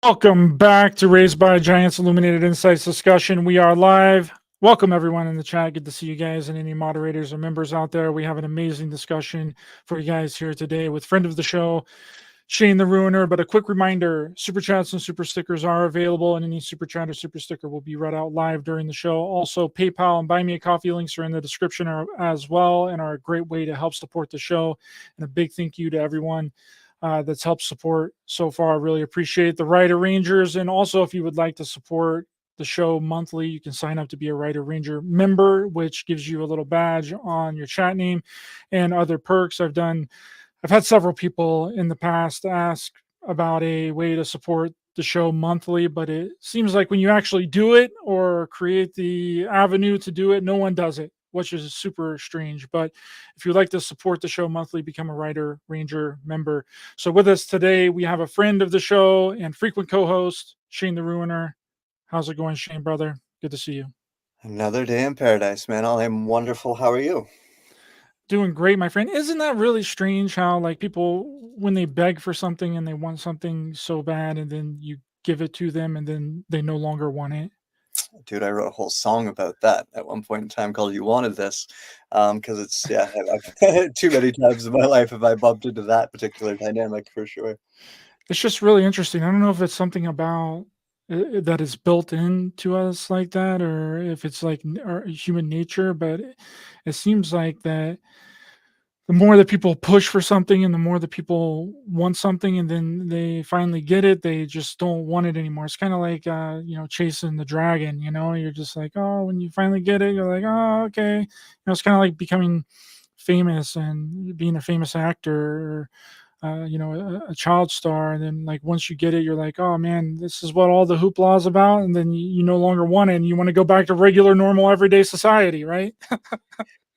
Welcome back to Raised by Giants Illuminated Insights discussion. We are live. Welcome everyone in the chat. Good to see you guys and any moderators or members out there. We have an amazing discussion for you guys here today with friend of the show, Shane the Ruiner. But a quick reminder, super chats and super stickers are available, and any super chat or super sticker will be read out live during the show. Also, PayPal and Buy Me a Coffee links are in the description as well and are a great way to help support the show. And a big thank you to everyone that's helped support so far. I really appreciate the Writer Rangers. And also, if you would like to support the show monthly, you can sign up to be a Writer Ranger member, which gives you a little badge on your chat name and other perks. I've had several people in the past ask about a way to support the show monthly, but it seems like when you actually do it or create the avenue to do it, no one does it, which is super strange. But if you'd like to support the show monthly, become a Writer Ranger member. So with us today, we have a friend of the show and frequent co-host, Shane the Ruiner. How's it going, Shane, brother? Good to see you. Another day in paradise, man. I'm wonderful. How are you? Doing great, my friend. Isn't that really strange how like people, when they beg for something and they want something so bad and then you give it to them and then they no longer want it? Dude, I wrote a whole song about that at one point in time called You Wanted This. Because I've too many times in my life have I bumped into that particular dynamic for sure. It's just really interesting. I don't know if it's something about that is built into us like that, or if it's like our human nature. But it seems like that the more that people push for something, and the more that people want something, and then they finally get it, they just don't want it anymore. It's kind of like chasing the dragon. You're just like, oh, when you finally get it, you're like, oh, okay. It's kind of like becoming famous and being a famous actor. Or, a child star, and then like once you get it, you're like, oh man, this is what all the hoopla is about, and then you no longer want it, and you want to go back to regular, normal, everyday society, right?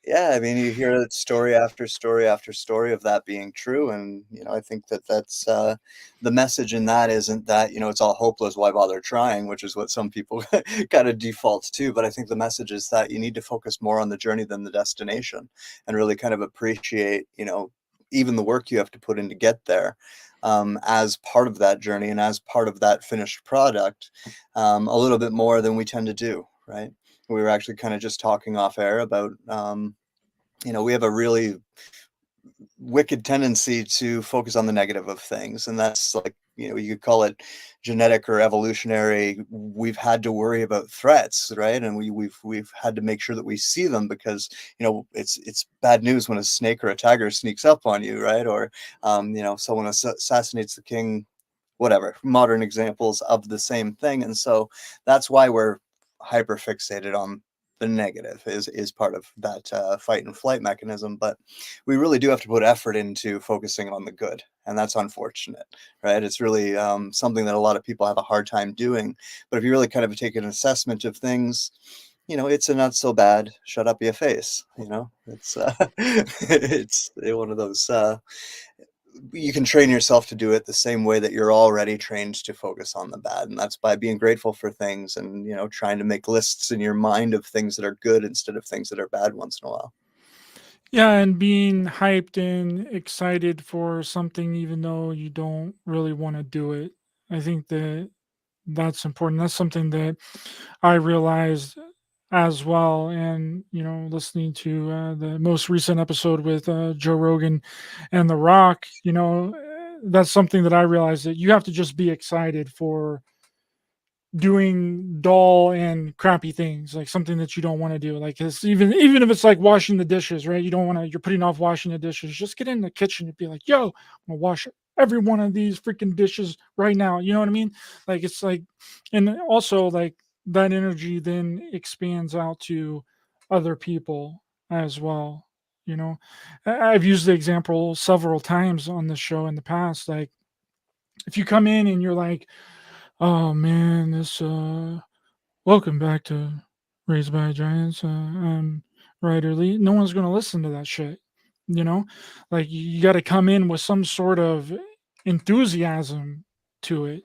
Yeah, I mean, you hear story after story after story of that being true, and I think that's the message in that isn't that it's all hopeless, why bother trying, which is what some people kind of default to. But I think the message is that you need to focus more on the journey than the destination, and really kind of appreciate even the work you have to put in to get there. As part of that journey and as part of that finished product, a little bit more than we tend to do, right? We were actually kind of just talking off air about we have a really wicked tendency to focus on the negative of things, and that's like you could call it genetic or evolutionary. We've had to worry about threats, right? And we've had to make sure that we see them, because it's bad news when a snake or a tiger sneaks up on you, right? Or someone assassinates the king, whatever, modern examples of the same thing. And so that's why we're hyper fixated on the negative, is part of that fight and flight mechanism. But we really do have to put effort into focusing on the good, and that's unfortunate, right? It's really something that a lot of people have a hard time doing. But if you really kind of take an assessment of things, it's a not so bad, shut up your face. It's it's one of those you can train yourself to do it the same way that you're already trained to focus on the bad, and that's by being grateful for things, and trying to make lists in your mind of things that are good instead of things that are bad once in a while. Yeah, and being hyped and excited for something even though you don't really want to do it. I think that that's important. That's something that I realized as well. And, listening to the most recent episode with Joe Rogan and The Rock, that's something that I realized, that you have to just be excited for doing dull and crappy things, like something that you don't want to do. Like it's even if it's like washing the dishes, right? You don't want to, you're putting off washing the dishes. Just get in the kitchen and be like, yo, I'm gonna wash every one of these freaking dishes right now. You know what I mean? Like it's like, and also like that energy then expands out to other people as well. I've used the example several times on this show in the past. Like if you come in and you're like, oh man, this welcome back to Raised by Giants. I'm Ryder Lee. No one's gonna listen to that shit. You know? Like you gotta come in with some sort of enthusiasm to it.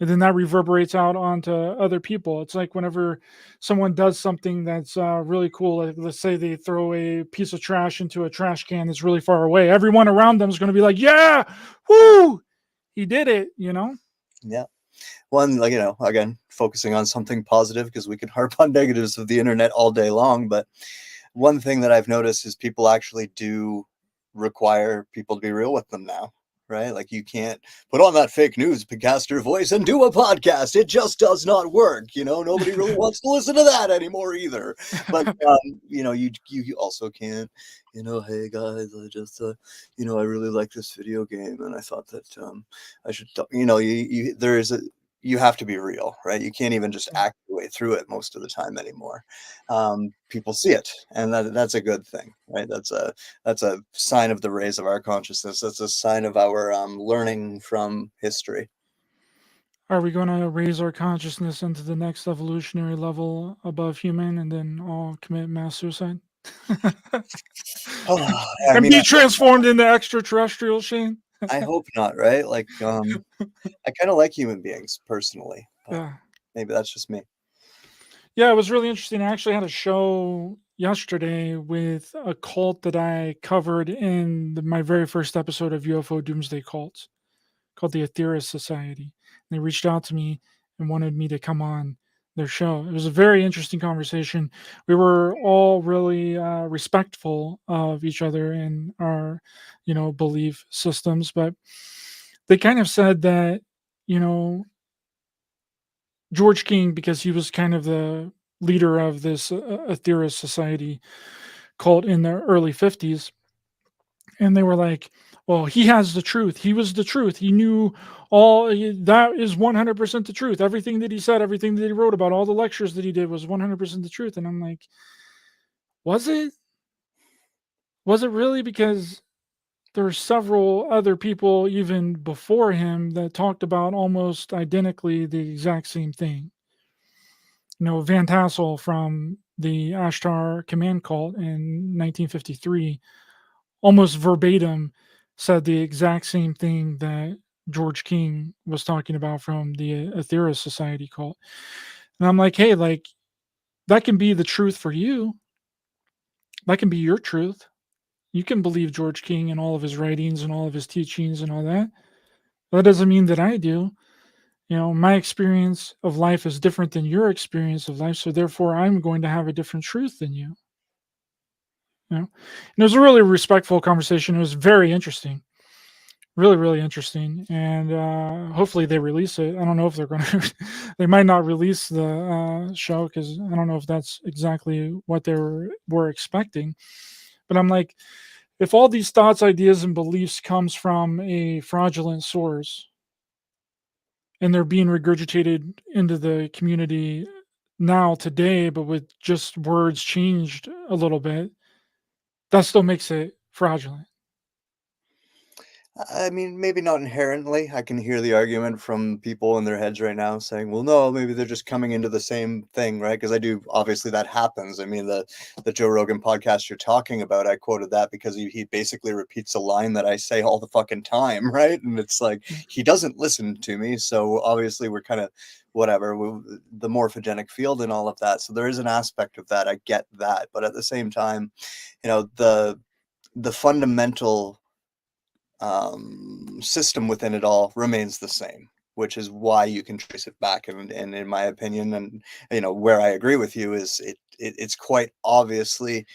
And then that reverberates out onto other people. It's like whenever someone does something that's really cool, like let's say they throw a piece of trash into a trash can that's really far away. Everyone around them is going to be like, "Yeah, woo, he did it!" Yeah. one, like, again, focusing on something positive, because we can harp on negatives of the internet all day long, but one thing that I've noticed is people actually do require people to be real with them now, right? Like, you can't put on that fake news podcaster voice and do a podcast. It just does not work. Nobody really wants to listen to that anymore either. But you also can't, hey guys, I just I really like this video game, and I thought that I should, there is a you have to be real, right? You can't even just act your way through it most of the time anymore. People see it, and that's a good thing, right? That's a sign of the rays of our consciousness. That's a sign of our learning from history. Are we going to raise our consciousness into the next evolutionary level above human and then all commit mass suicide? Oh, I And mean, be transformed into extraterrestrial, Shane? I hope not, right? Like, I kind of like human beings personally, but Yeah. maybe that's just me. Yeah, it was really interesting. I actually had a show yesterday with a cult that I covered in my very first episode of UFO Doomsday Cults, called the Aetherius Society. And they reached out to me and wanted me to come on their show. It was a very interesting conversation. We were all really respectful of each other and our, belief systems, but they kind of said that, you know, George King, because he was kind of the leader of this Aetherius Society cult in the early 50s, and they were like, well, he has the truth. He was the truth. He knew that is 100% the truth. Everything that he said, everything that he wrote about, all the lectures that he did was 100% the truth. And I'm like, was it? Was it really? Because there are several other people even before him that talked about almost identically the exact same thing. Van Tassel from the Ashtar Command Cult in 1953 almost verbatim said the exact same thing that George King was talking about from the Aetherius Society cult. And I'm like, hey, like, that can be the truth for you. That can be your truth. You can believe George King and all of his writings and all of his teachings and all that. That doesn't mean that I do. My experience of life is different than your experience of life. So therefore, I'm going to have a different truth than you. And it was a really respectful conversation. It was very interesting. Really, really interesting, and hopefully they release it. I don't know if they're going to. They might not release the show because I don't know if that's exactly what they were expecting. But I'm like, if all these thoughts, ideas, and beliefs comes from a fraudulent source, and they're being regurgitated into the community now today, but with just words changed a little bit, that still makes it fraudulent. I mean, maybe not inherently. I can hear the argument from people in their heads right now saying, "Well, no, maybe they're just coming into the same thing," right? Because I do, obviously, that happens. I mean, the Joe Rogan podcast you're talking about, I quoted that because he basically repeats a line that I say all the fucking time, right? And it's like he doesn't listen to me, so obviously we're kind of whatever the morphogenic field and all of that. So there is an aspect of that. I get that, but at the same time, the fundamental system within it all remains the same, which is why you can trace it back. And in my opinion, and where I agree with you, is it's quite obviously,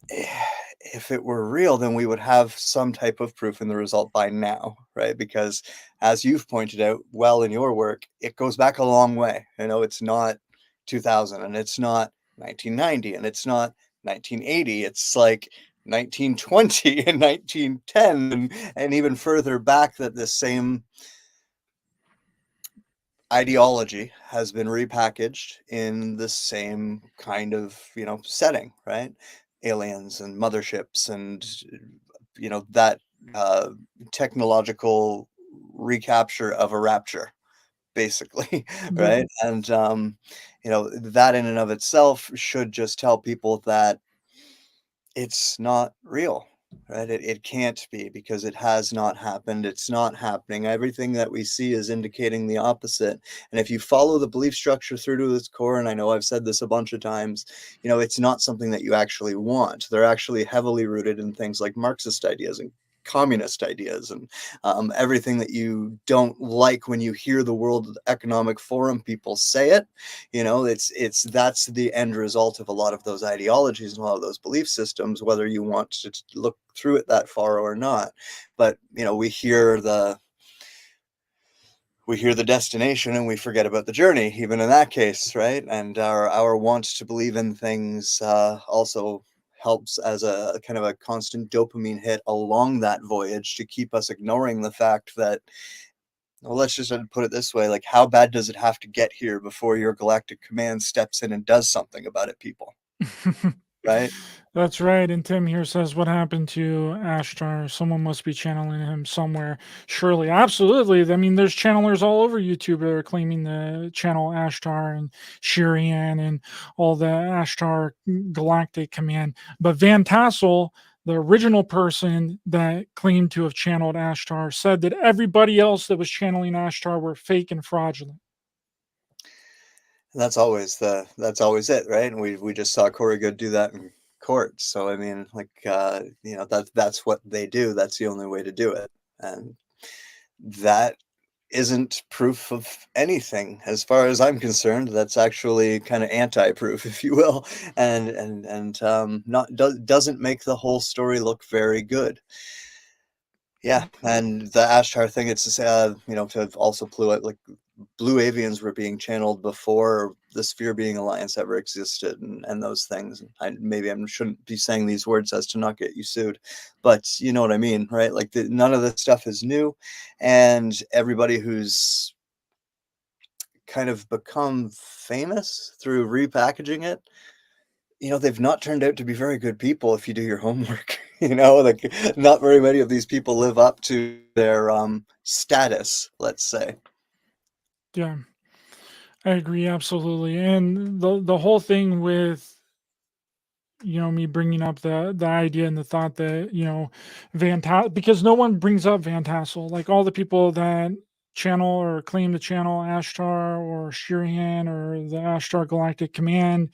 if it were real, then we would have some type of proof in the result by now, right? Because as you've pointed out well in your work, it goes back a long way. It's not 2000, and it's not 1990, and it's not 1980. It's like 1920 and 1910, and even further back, that this same ideology has been repackaged in the same kind of setting, right? Aliens and motherships, and that uh, technological recapture of a rapture, basically. Yeah. Right? And that in and of itself should just tell people that it's not real, right? It can't be, because it has not happened. It's not happening. Everything that we see is indicating the opposite. And if you follow the belief structure through to its core, and I know I've said this a bunch of times, it's not something that you actually want. They're actually heavily rooted in things like Marxist ideas and communist ideas and everything that you don't like when you hear the World Economic Forum people say it. It's that's the end result of a lot of those ideologies and a lot of those belief systems, whether you want to look through it that far or not. But we hear the destination and we forget about the journey, even in that case, right? And our want to believe in things also helps as a kind of a constant dopamine hit along that voyage to keep us ignoring the fact that, well, let's just put it this way, like, how bad does it have to get here before your galactic command steps in and does something about it, people, right? That's right. And Tim here says, what happened to Ashtar? Someone must be channeling him somewhere. Surely. Absolutely. I mean, there's channelers all over YouTube that are claiming to channel Ashtar and Shirian and all the Ashtar galactic command. But Van Tassel, the original person that claimed to have channeled Ashtar, said that everybody else that was channeling Ashtar were fake and fraudulent. That's always it, right? And we just saw Corey Good do that in court. So I mean, like, that's what they do. That's the only way to do it, and that isn't proof of anything as far as I'm concerned. That's actually kind of anti-proof, if you will, and not doesn't make the whole story look very good. Yeah, and the Ashtar thing, it's to also blue avians were being channeled before the Sphere Being Alliance ever existed, and those things. Maybe I shouldn't be saying these words as to not get you sued, but you know what I mean, right? Like, none of this stuff is new, and everybody who's kind of become famous through repackaging it, they've not turned out to be very good people if you do your homework. Like, not very many of these people live up to their status, let's say. Yeah, I agree absolutely. And the whole thing with me bringing up the idea and the thought that because no one brings up Van Tassel, like all the people that channel or claim to channel Ashtar or Shirian or the Ashtar Galactic Command,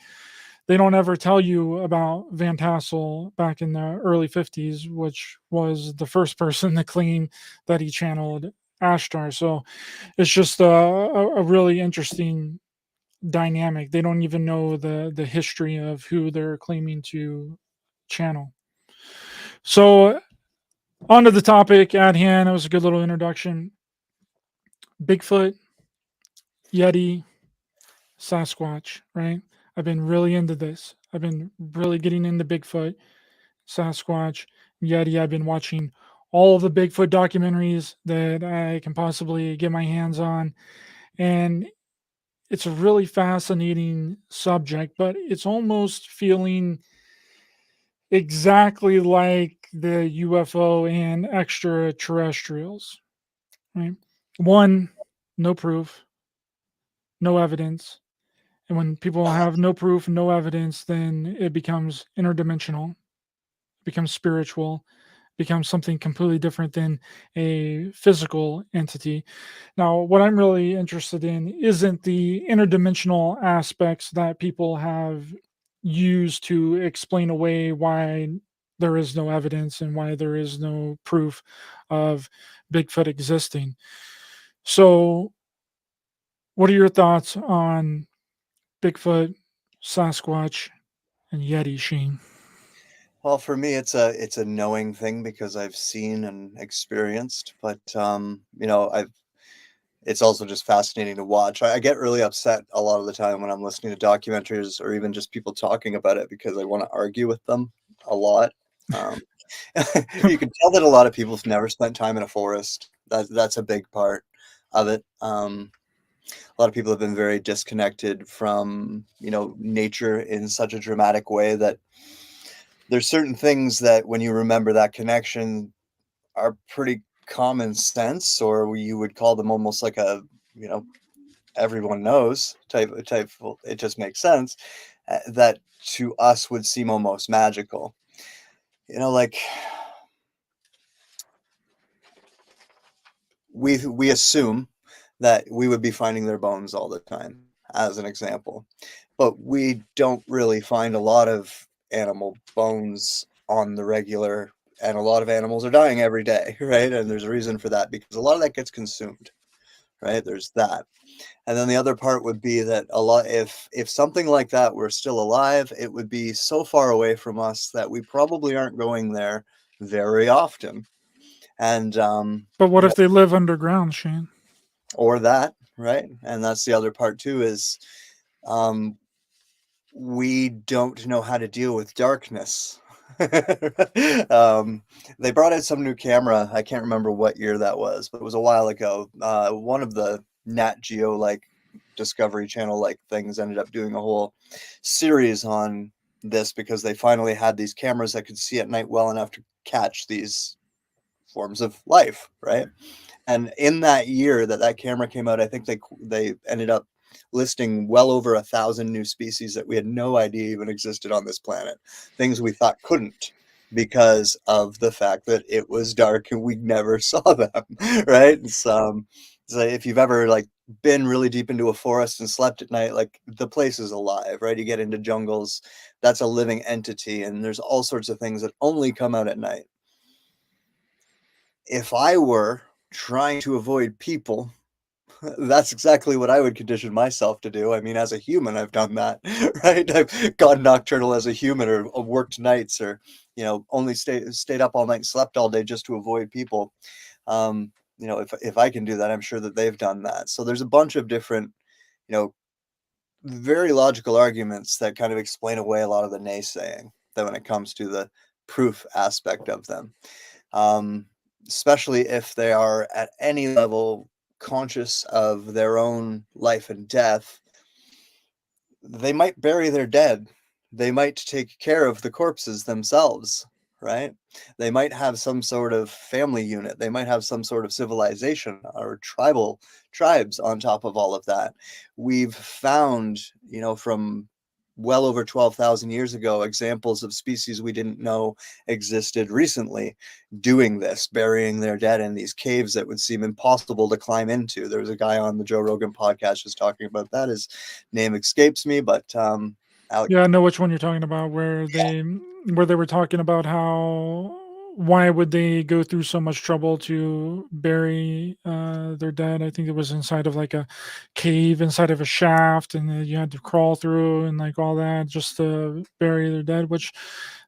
they don't ever tell you about Van Tassel back in the early 50s, which was the first person to claim that he channeled Ashtar. So it's just a really interesting dynamic. They don't even know the history of who they're claiming to channel. So on to the topic at hand. It was a good little introduction. Bigfoot, Yeti, Sasquatch, right? I've been really into this. I've been really getting into Bigfoot, Sasquatch, Yeti. I've been watching all of the Bigfoot documentaries that I can possibly get my hands on. And it's a really fascinating subject, but it's almost feeling exactly like the UFO and extraterrestrials, right? One, no proof, no evidence. And when people have no proof, no evidence, then it becomes interdimensional, becomes spiritual, becomes something completely different than a physical entity. Now, what I'm really interested in isn't the interdimensional aspects that people have used to explain away why there is no evidence and why there is no proof of Bigfoot existing. So, what are your thoughts on Bigfoot, Sasquatch, and Yeti, Sheen? Well, for me, it's a knowing thing because I've seen and experienced, but I've it's also just fascinating to watch. I get really upset a lot of the time when I'm listening to documentaries or even just people talking about it because I want to argue with them a lot. Um, you can tell that a lot of people have never spent time in a forest. That's a big part of it. A lot of people have been very disconnected from nature in such a dramatic way that there's certain things that when you remember that connection are pretty common sense, or you would call them almost like a you know everyone knows type. It just makes sense, that to us would seem almost magical. Like, we assume that we would be finding their bones all the time, as an example, but we don't really find a lot of animal bones on the regular and a lot of animals are dying every day, right? And there's a reason for that, because a lot of that gets consumed, right? There's that. And then the other part would be that a lot, if something like that were still alive, it would be so far away from us that we probably aren't going there very often. And But what you know, if they live underground, Shane? or that, right? And that's the other part too, is um, we don't know how to deal with darkness. They brought out some new camera. I can't remember what year that was, but it was a while ago. One of the Nat Geo like Discovery Channel like things ended up doing a whole series on this, because they finally had these cameras that could see at night well enough to catch these forms of life, right? And in that year that that camera came out, I think they ended up listing well over 1,000 new species that we had no idea even existed on this planet. Things we thought couldn't, because of the fact that it was dark and we never saw them, right? So if you've ever like been really deep into a forest and slept at night, like the place is alive, right? You get into jungles, that's a living entity, and there's all sorts of things that only come out at night. If I were trying to avoid people, that's exactly what I would condition myself to do. I mean, as a human, I've done that, right? I've gone nocturnal as a human, or worked nights, or only stayed up all night and slept all day just to avoid people. If I can do that, I'm sure that they've done that. So there's a bunch of different, you know, very logical arguments that kind of explain away a lot of the naysaying that when it comes to the proof aspect of them, um, especially if they are at any level conscious of their own life and death. They might bury their dead. They might take care of the corpses themselves, right? They might have some sort of family unit. They might have some sort of civilization or tribes on top of all of that. We've found, from well over 12,000 years ago, examples of species we didn't know existed recently doing this, burying their dead in these caves that would seem impossible to climb into. There was a guy on the Joe Rogan podcast just talking about that. His name escapes me, but Alex, Yeah, I know which one you're talking about, where they were talking about how why would they go through so much trouble to bury their dead? I think it was inside of like a cave, inside of a shaft, and you had to crawl through and like all that just to bury their dead, which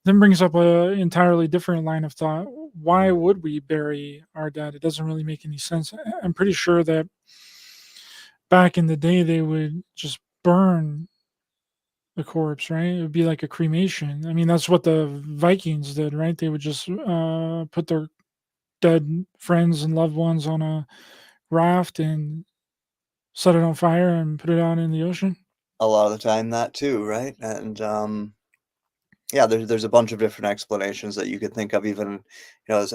then brings up a entirely different line of thought. Why would we bury our dead? It doesn't really make any sense. I'm pretty sure that back in the day they would just burn the corpse, right? It would be like a cremation. I mean, that's what the Vikings did, right? They would just put their dead friends and loved ones on a raft and set it on fire and put it out in the ocean. a lot of the time that too, right? And yeah, there's a bunch of different explanations that you could think of, even as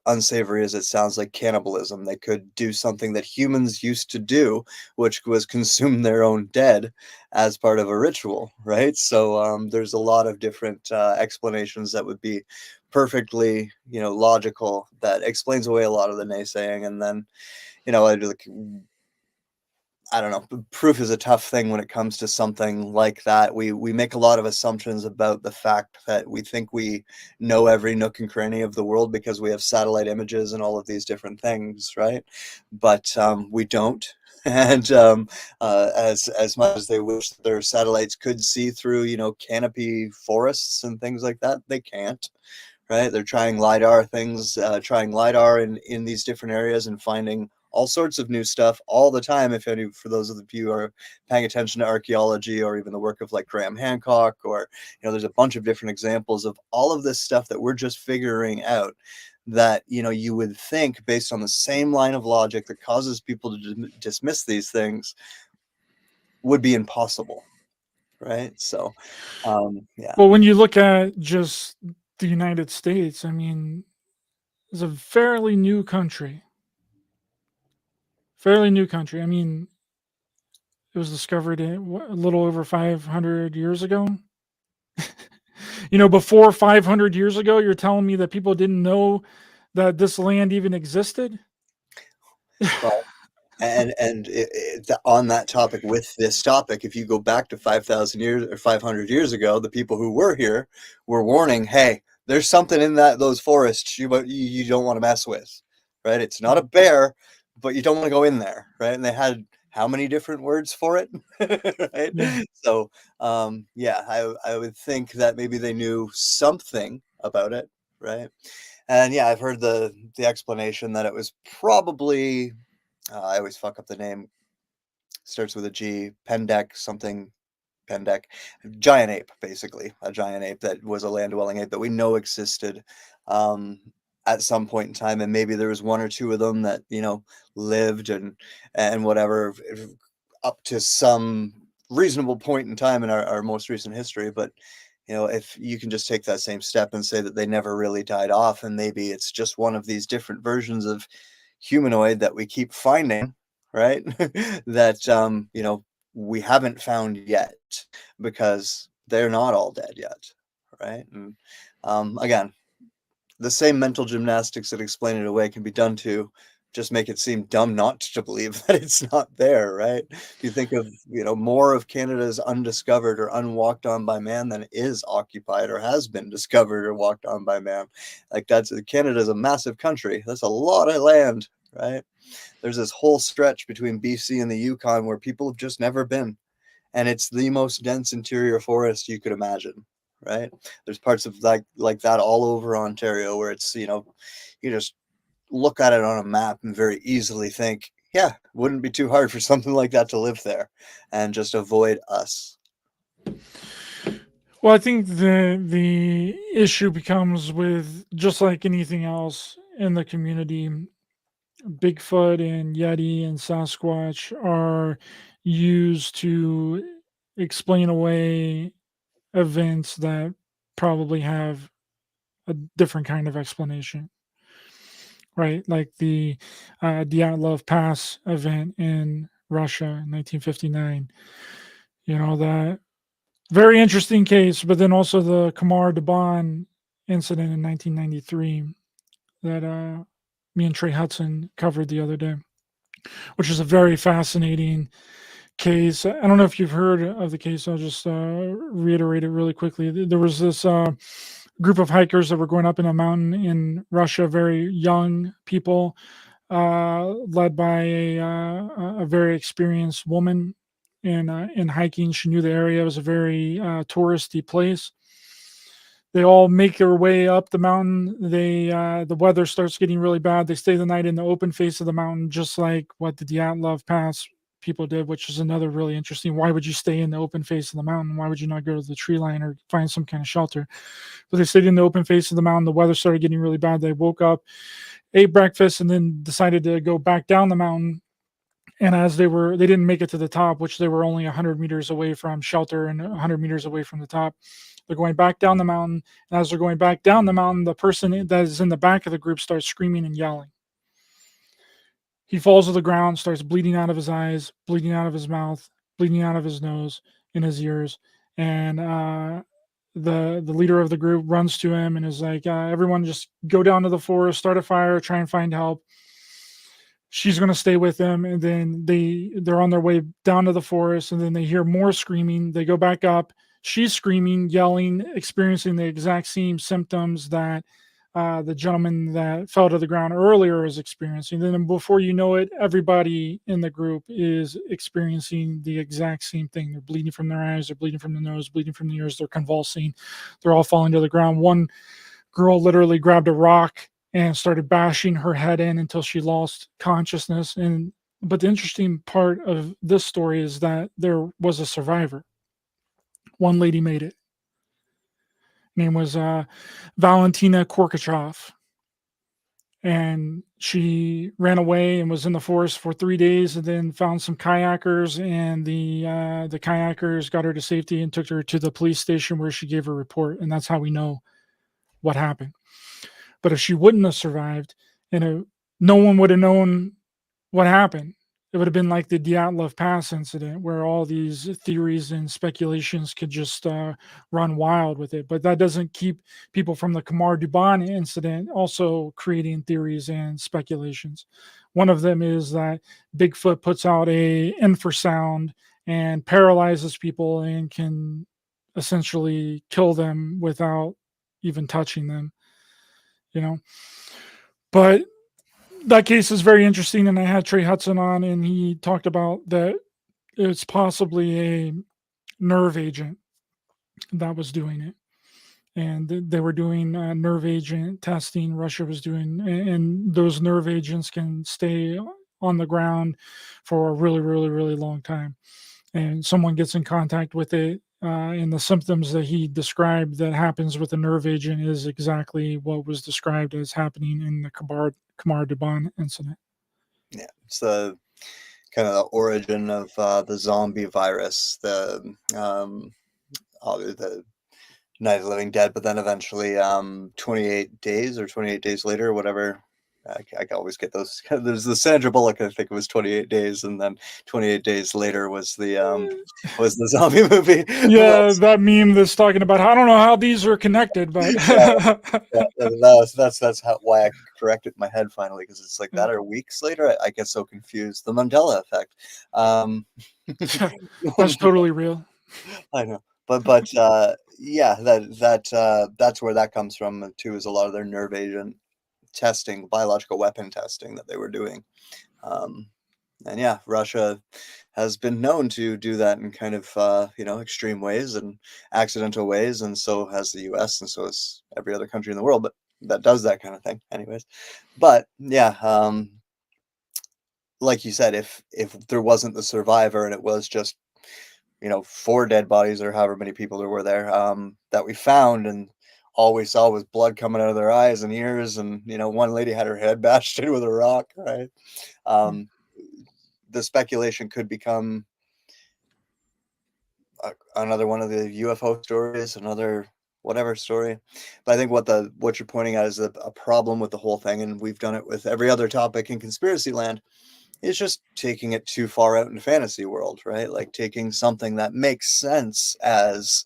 unsavory as it sounds, like cannibalism. They could do something that humans used to do, which was consume their own dead as part of a ritual, right? So there's a lot of different explanations that would be perfectly logical, that explains away a lot of the naysaying. And then I don't know. Proof is a tough thing when it comes to something like that. We make a lot of assumptions about the fact that we think we know every nook and cranny of the world because we have satellite images and all of these different things, right? But we don't. And as much as they wish that their satellites could see through, canopy forests and things like that, they can't. Right? They're trying trying lidar in these different areas and finding all sorts of new stuff all the time. For those of you who are paying attention to archaeology, or even the work of like Graham Hancock, or there's a bunch of different examples of all of this stuff that we're just figuring out, that you would think, based on the same line of logic that causes people to dismiss these things, would be impossible, right? So yeah. Well, when you look at just the United States, I mean, it's a fairly new country. Fairly new country. I mean, it was discovered a little over 500 years ago. Before 500 years ago, you're telling me that people didn't know that this land even existed? Well, on that topic, with this topic, if you go back to 5,000 years or 500 years ago, the people who were here were warning, hey, there's something in those forests you don't want to mess with, right? It's not a Mhm. bear, but you don't want to go in there, right? And they had how many different words for it, Yeah. right? So, yeah, I would think that maybe they knew something about it, right? And yeah, I've heard the explanation that it was probably I always fuck up the name. Starts with a G, Pendek something Pendek, giant ape, basically, a giant ape that was a land-dwelling ape that we know existed, um, at some point in time, and maybe there was 1 or 2 of them that, lived and whatever, up to some reasonable point in time in our most recent history, but, if you can just take that same step and say that they never really died off, and maybe it's just one of these different versions of humanoid that we keep finding, right? That, we haven't found yet because they're not all dead yet, right? And again, the same mental gymnastics that explain it away can be done to just make it seem dumb not to believe that it's not there, right? If you think of, more of Canada's undiscovered or unwalked on by man than is occupied or has been discovered or walked on by man. Like Canada's a massive country. That's a lot of land, right? There's this whole stretch between BC and the Yukon where people have just never been, and it's the most dense interior forest you could imagine, right? There's parts of like that all over Ontario where it's, you just look at it on a map and very easily think, yeah, wouldn't be too hard for something like that to live there and just avoid us. Well, I think the issue becomes with just like anything else in the community, Bigfoot and Yeti and Sasquatch are used to explain away events that probably have a different kind of explanation, right? Like the Dyatlov Pass event in Russia in 1959. That very interesting case, but then also the Kamar Daban incident in 1993 that me and Trey Hudson covered the other day, which is a very fascinating case. I don't know if you've heard of the case. I'll just reiterate it really quickly. There was this group of hikers that were going up in a mountain in Russia, very young people, led by a very experienced woman in hiking. She knew the area. It was a very touristy place. They all make their way up the mountain. The weather starts getting really bad. They stay the night in the open face of the mountain, just like what the Dyatlov Pass people did, which is another really interesting. Why would you stay in the open face of the mountain? Why would you not go to the tree line or find some kind of shelter? But they stayed in the open face of the mountain. The weather started getting really bad. They woke up, ate breakfast, and then decided to go back down the mountain. And as they didn't make it to the top, which they were only 100 meters away from shelter and 100 meters away from the top. They're going back down the mountain. And as they're going back down the mountain, the person that is in the back of the group starts screaming and yelling. He falls to the ground, starts bleeding out of his eyes, bleeding out of his mouth, bleeding out of his nose, in his ears. And the leader of the group runs to him and is like, everyone just go down to the forest, start a fire, try and find help. She's going to stay with them, and then they're on their way down to the forest, and then they hear more screaming. They go back up. She's screaming, yelling, experiencing the exact same symptoms that the gentleman that fell to the ground earlier is experiencing. Then before you know it, everybody in the group is experiencing the exact same thing. They're bleeding from their eyes, they're bleeding from the nose, bleeding from the ears, they're convulsing, they're all falling to the ground. One girl literally grabbed a rock and started bashing her head in until she lost consciousness. But the interesting part of this story is that there was a survivor. One lady made it. Name was Valentina Korkachov, and she ran away and was in the forest for 3 days, and then found some kayakers, and the kayakers got her to safety and took her to the police station where she gave her report, and that's how we know what happened. But if she wouldn't have survived, no one would have known what happened. It would have been like the Dyatlov Pass incident, where all these theories and speculations could just run wild with it. But that doesn't keep people from the Kamar Duban incident also creating theories and speculations. One of them is that Bigfoot puts out a infrasound and paralyzes people and can essentially kill them without even touching them, you know. But that case is very interesting, and I had Trey Hudson on, and he talked about that it's possibly a nerve agent that was doing it, and they were doing nerve agent testing. Russia was doing, and those nerve agents can stay on the ground for a really, really, really long time. And someone gets in contact with it, and the symptoms that he described that happens with a nerve agent is exactly what was described as happening in the Kamar Duban incident. Yeah, it's the kind of the origin of the zombie virus, the Night of the Living Dead, but then eventually 28 days or 28 days later, or whatever. I always get those. There's the Sandra Bullock, I think it was 28 days, and then 28 days later was the zombie movie. Yeah, that meme that's talking about, I don't know how these are connected, but Yeah, that's how why I corrected my head finally, because it's like that or weeks later. I get so confused. The Mandela effect. That's totally real. I know, but yeah, that's where that comes from too. Is a lot of their nerve agent testing, biological weapon testing that they were doing. And yeah, Russia has been known to do that in kind of extreme ways and accidental ways, and so has the U.S. and so has every other country in the world. But that does that kind of thing, anyways. But yeah, like you said, if there wasn't the survivor and it was just 4 dead bodies or however many people there were there that we found, and all we saw was blood coming out of their eyes and ears, and one lady had her head bashed in with a rock, right? The speculation could become another one of the UFO stories, another whatever story. But I think what you're pointing out is a problem with the whole thing, and we've done it with every other topic in conspiracy land. It's just taking it too far out in fantasy world, right? Like taking something that makes sense as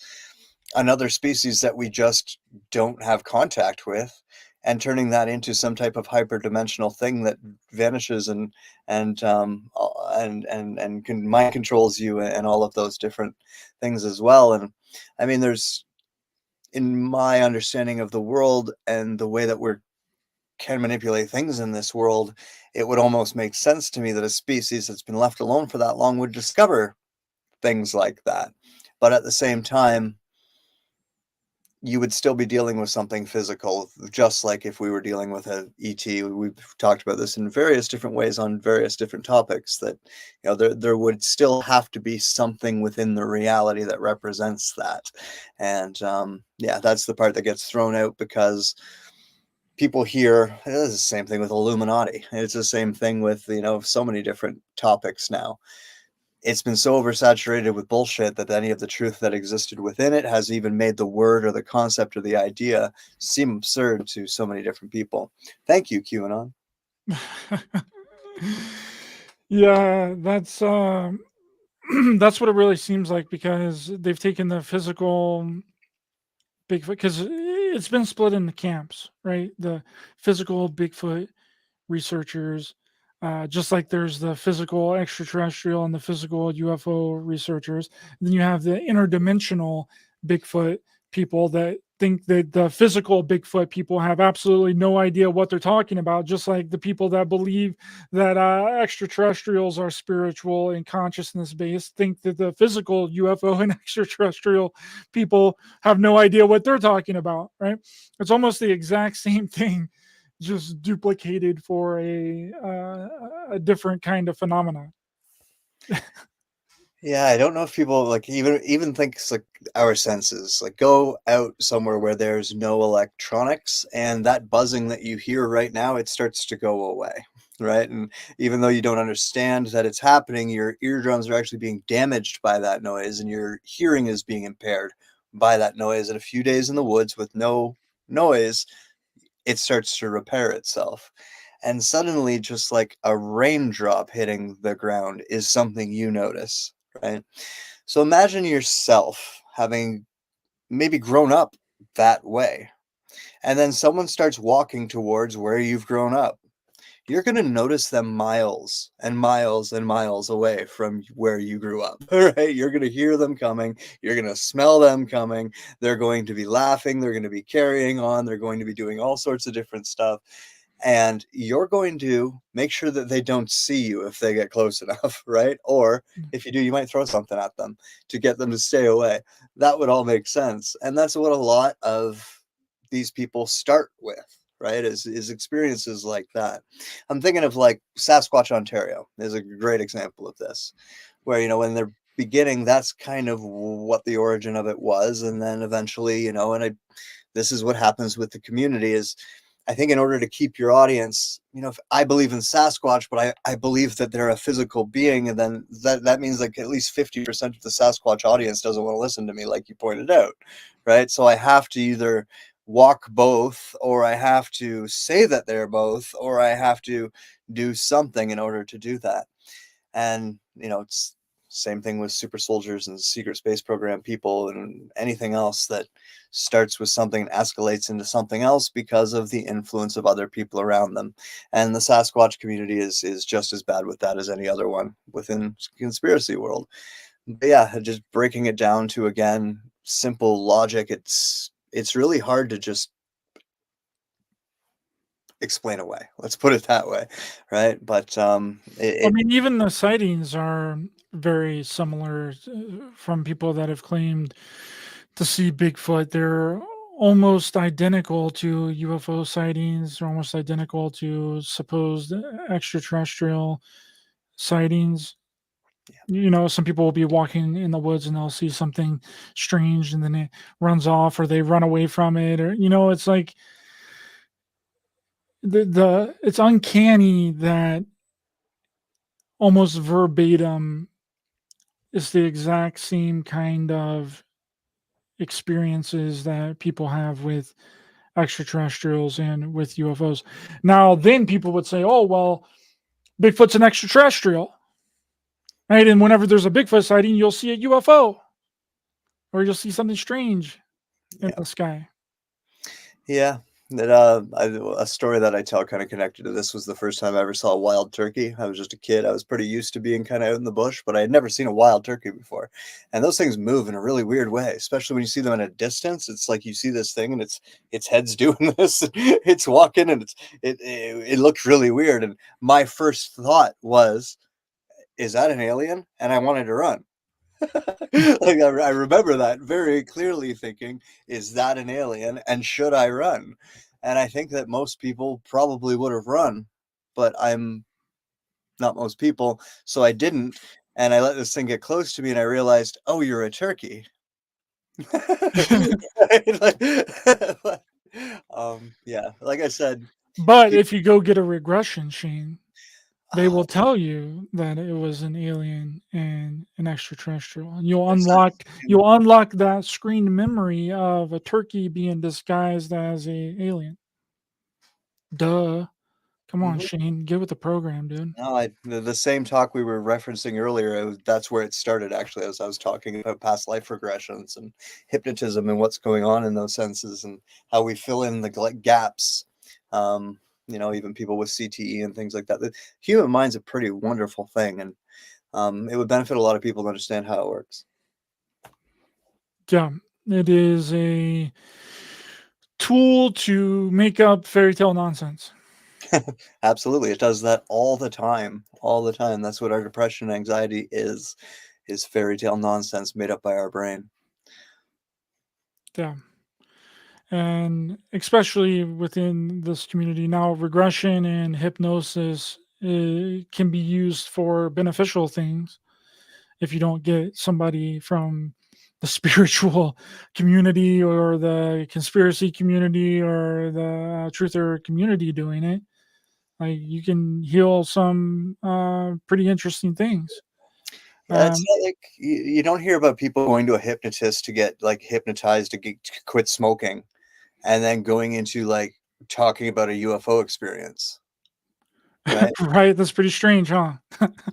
another species that we just don't have contact with, and turning that into some type of hyperdimensional thing that vanishes and can mind controls you and all of those different things as well. And I mean, there's, in my understanding of the world and the way that we can manipulate things in this world, it would almost make sense to me that a species that's been left alone for that long would discover things like that. But at the same time, you would still be dealing with something physical, just like if we were dealing with a ET. We've talked about this in various different ways on various different topics, that there would still have to be something within the reality that represents that. And yeah, that's the part that gets thrown out, because people hear it's the same thing with Illuminati. It's the same thing with so many different topics now. It's been so oversaturated with bullshit that any of the truth that existed within it has even made the word or the concept or the idea seem absurd to so many different people. Thank you, QAnon. Yeah, that's that's what it really seems like, because they've taken the physical Bigfoot, because it's been split into camps, right? The physical Bigfoot researchers, just like there's the physical extraterrestrial and the physical UFO researchers. And then you have the interdimensional Bigfoot people that think that the physical Bigfoot people have absolutely no idea what they're talking about, just like the people that believe that extraterrestrials are spiritual and consciousness based think that the physical UFO and extraterrestrial people have no idea what they're talking about, right? It's almost the exact same thing, just duplicated for a different kind of phenomenon. Yeah, I don't know if people like even think like our senses, like go out somewhere where there's no electronics, and that buzzing that you hear right now, it starts to go away, right? And even though you don't understand that it's happening, your eardrums are actually being damaged by that noise, and your hearing is being impaired by that noise. And a few days in the woods with no noise, it starts to repair itself. And suddenly, just like a raindrop hitting the ground is something you notice, right? So imagine yourself having maybe grown up that way, and then someone starts walking towards where you've grown up. you're going to notice them miles and miles and miles away from where you grew up, right? You're going to hear them coming. You're going to smell them coming. They're going to be laughing. They're going to be carrying on. They're going to be doing all sorts of different stuff. And you're going to make sure that they don't see you if they get close enough, right? Or if you do, you might throw something at them to get them to stay away. That would all make sense. And that's what a lot of these people start with, right? Is experiences like that. I'm thinking of like Sasquatch, Ontario is a great example of this, where, when they're beginning, that's kind of what the origin of it was. And then eventually, this is what happens with the community is, I think in order to keep your audience, if I believe in Sasquatch, but I believe that they're a physical being, and then that means like at least 50% of the Sasquatch audience doesn't want to listen to me, like you pointed out, right? So I have to either walk both, or I have to say that they're both, or I have to do something in order to do that. And, it's same thing with super soldiers and secret space program people and anything else that starts with something and escalates into something else because of the influence of other people around them. And the Sasquatch community is just as bad with that as any other one within conspiracy world. But yeah, just breaking it down to, again, simple logic, it's really hard to just explain away. Let's put it that way, right? But I mean, even the sightings are very similar from people that have claimed to see Bigfoot. They're almost identical to UFO sightings. They're almost identical to supposed extraterrestrial sightings. Some people will be walking in the woods and they'll see something strange and then it runs off or they run away from it, or it's like the it's uncanny that almost verbatim is the exact same kind of experiences that people have with extraterrestrials and with UFOs. Now, then people would say, oh, well, Bigfoot's an extraterrestrial, right? And whenever there's a Bigfoot sighting, you'll see a UFO or you'll see something strange in yeah. the sky. Yeah, that a story that I tell kind of connected to this was the first time I ever saw a wild turkey. I was just a kid. I was pretty used to being kind of out in the bush, but I had never seen a wild turkey before. And those things move in a really weird way, especially when you see them at a distance. It's like you see this thing and its head's doing this, and it's walking, and it looks really weird. And my first thought was, is that an alien? And I wanted to run. Like I remember that very clearly, thinking, is that an alien and should I run? And I think that most people probably would have run, but I'm not most people, so I didn't. And I let this thing get close to me and I realized, oh, you're a turkey. Yeah, like I said, But people, if you go get a regression, Shane, they will tell you that it was an alien and an extraterrestrial. And you'll unlock that screen memory of a turkey being disguised as a alien. Duh. Come on, Mhm. Shane. Get with the program, dude. No, the same talk we were referencing earlier, that's where it started actually, as I was talking about past life regressions and hypnotism and what's going on in those senses and how we fill in the gaps. Um, even people with CTE and things like that. The human mind's a pretty wonderful thing, and it would benefit a lot of people to understand how it works. Yeah. It is a tool to make up fairy tale nonsense. Absolutely, it does that all the time, all the time. That's what our depression and anxiety is fairy tale nonsense made up by our brain. Yeah. And especially within this community now, regression and hypnosis can be used for beneficial things if you don't get somebody from the spiritual community or the conspiracy community or the truther community doing it. Like, you can heal some pretty interesting things. Yeah, it's um, not like you don't hear about people going to a hypnotist to get like hypnotized to quit smoking, and then going into like talking about a UFO experience. right? Right, that's pretty strange, huh?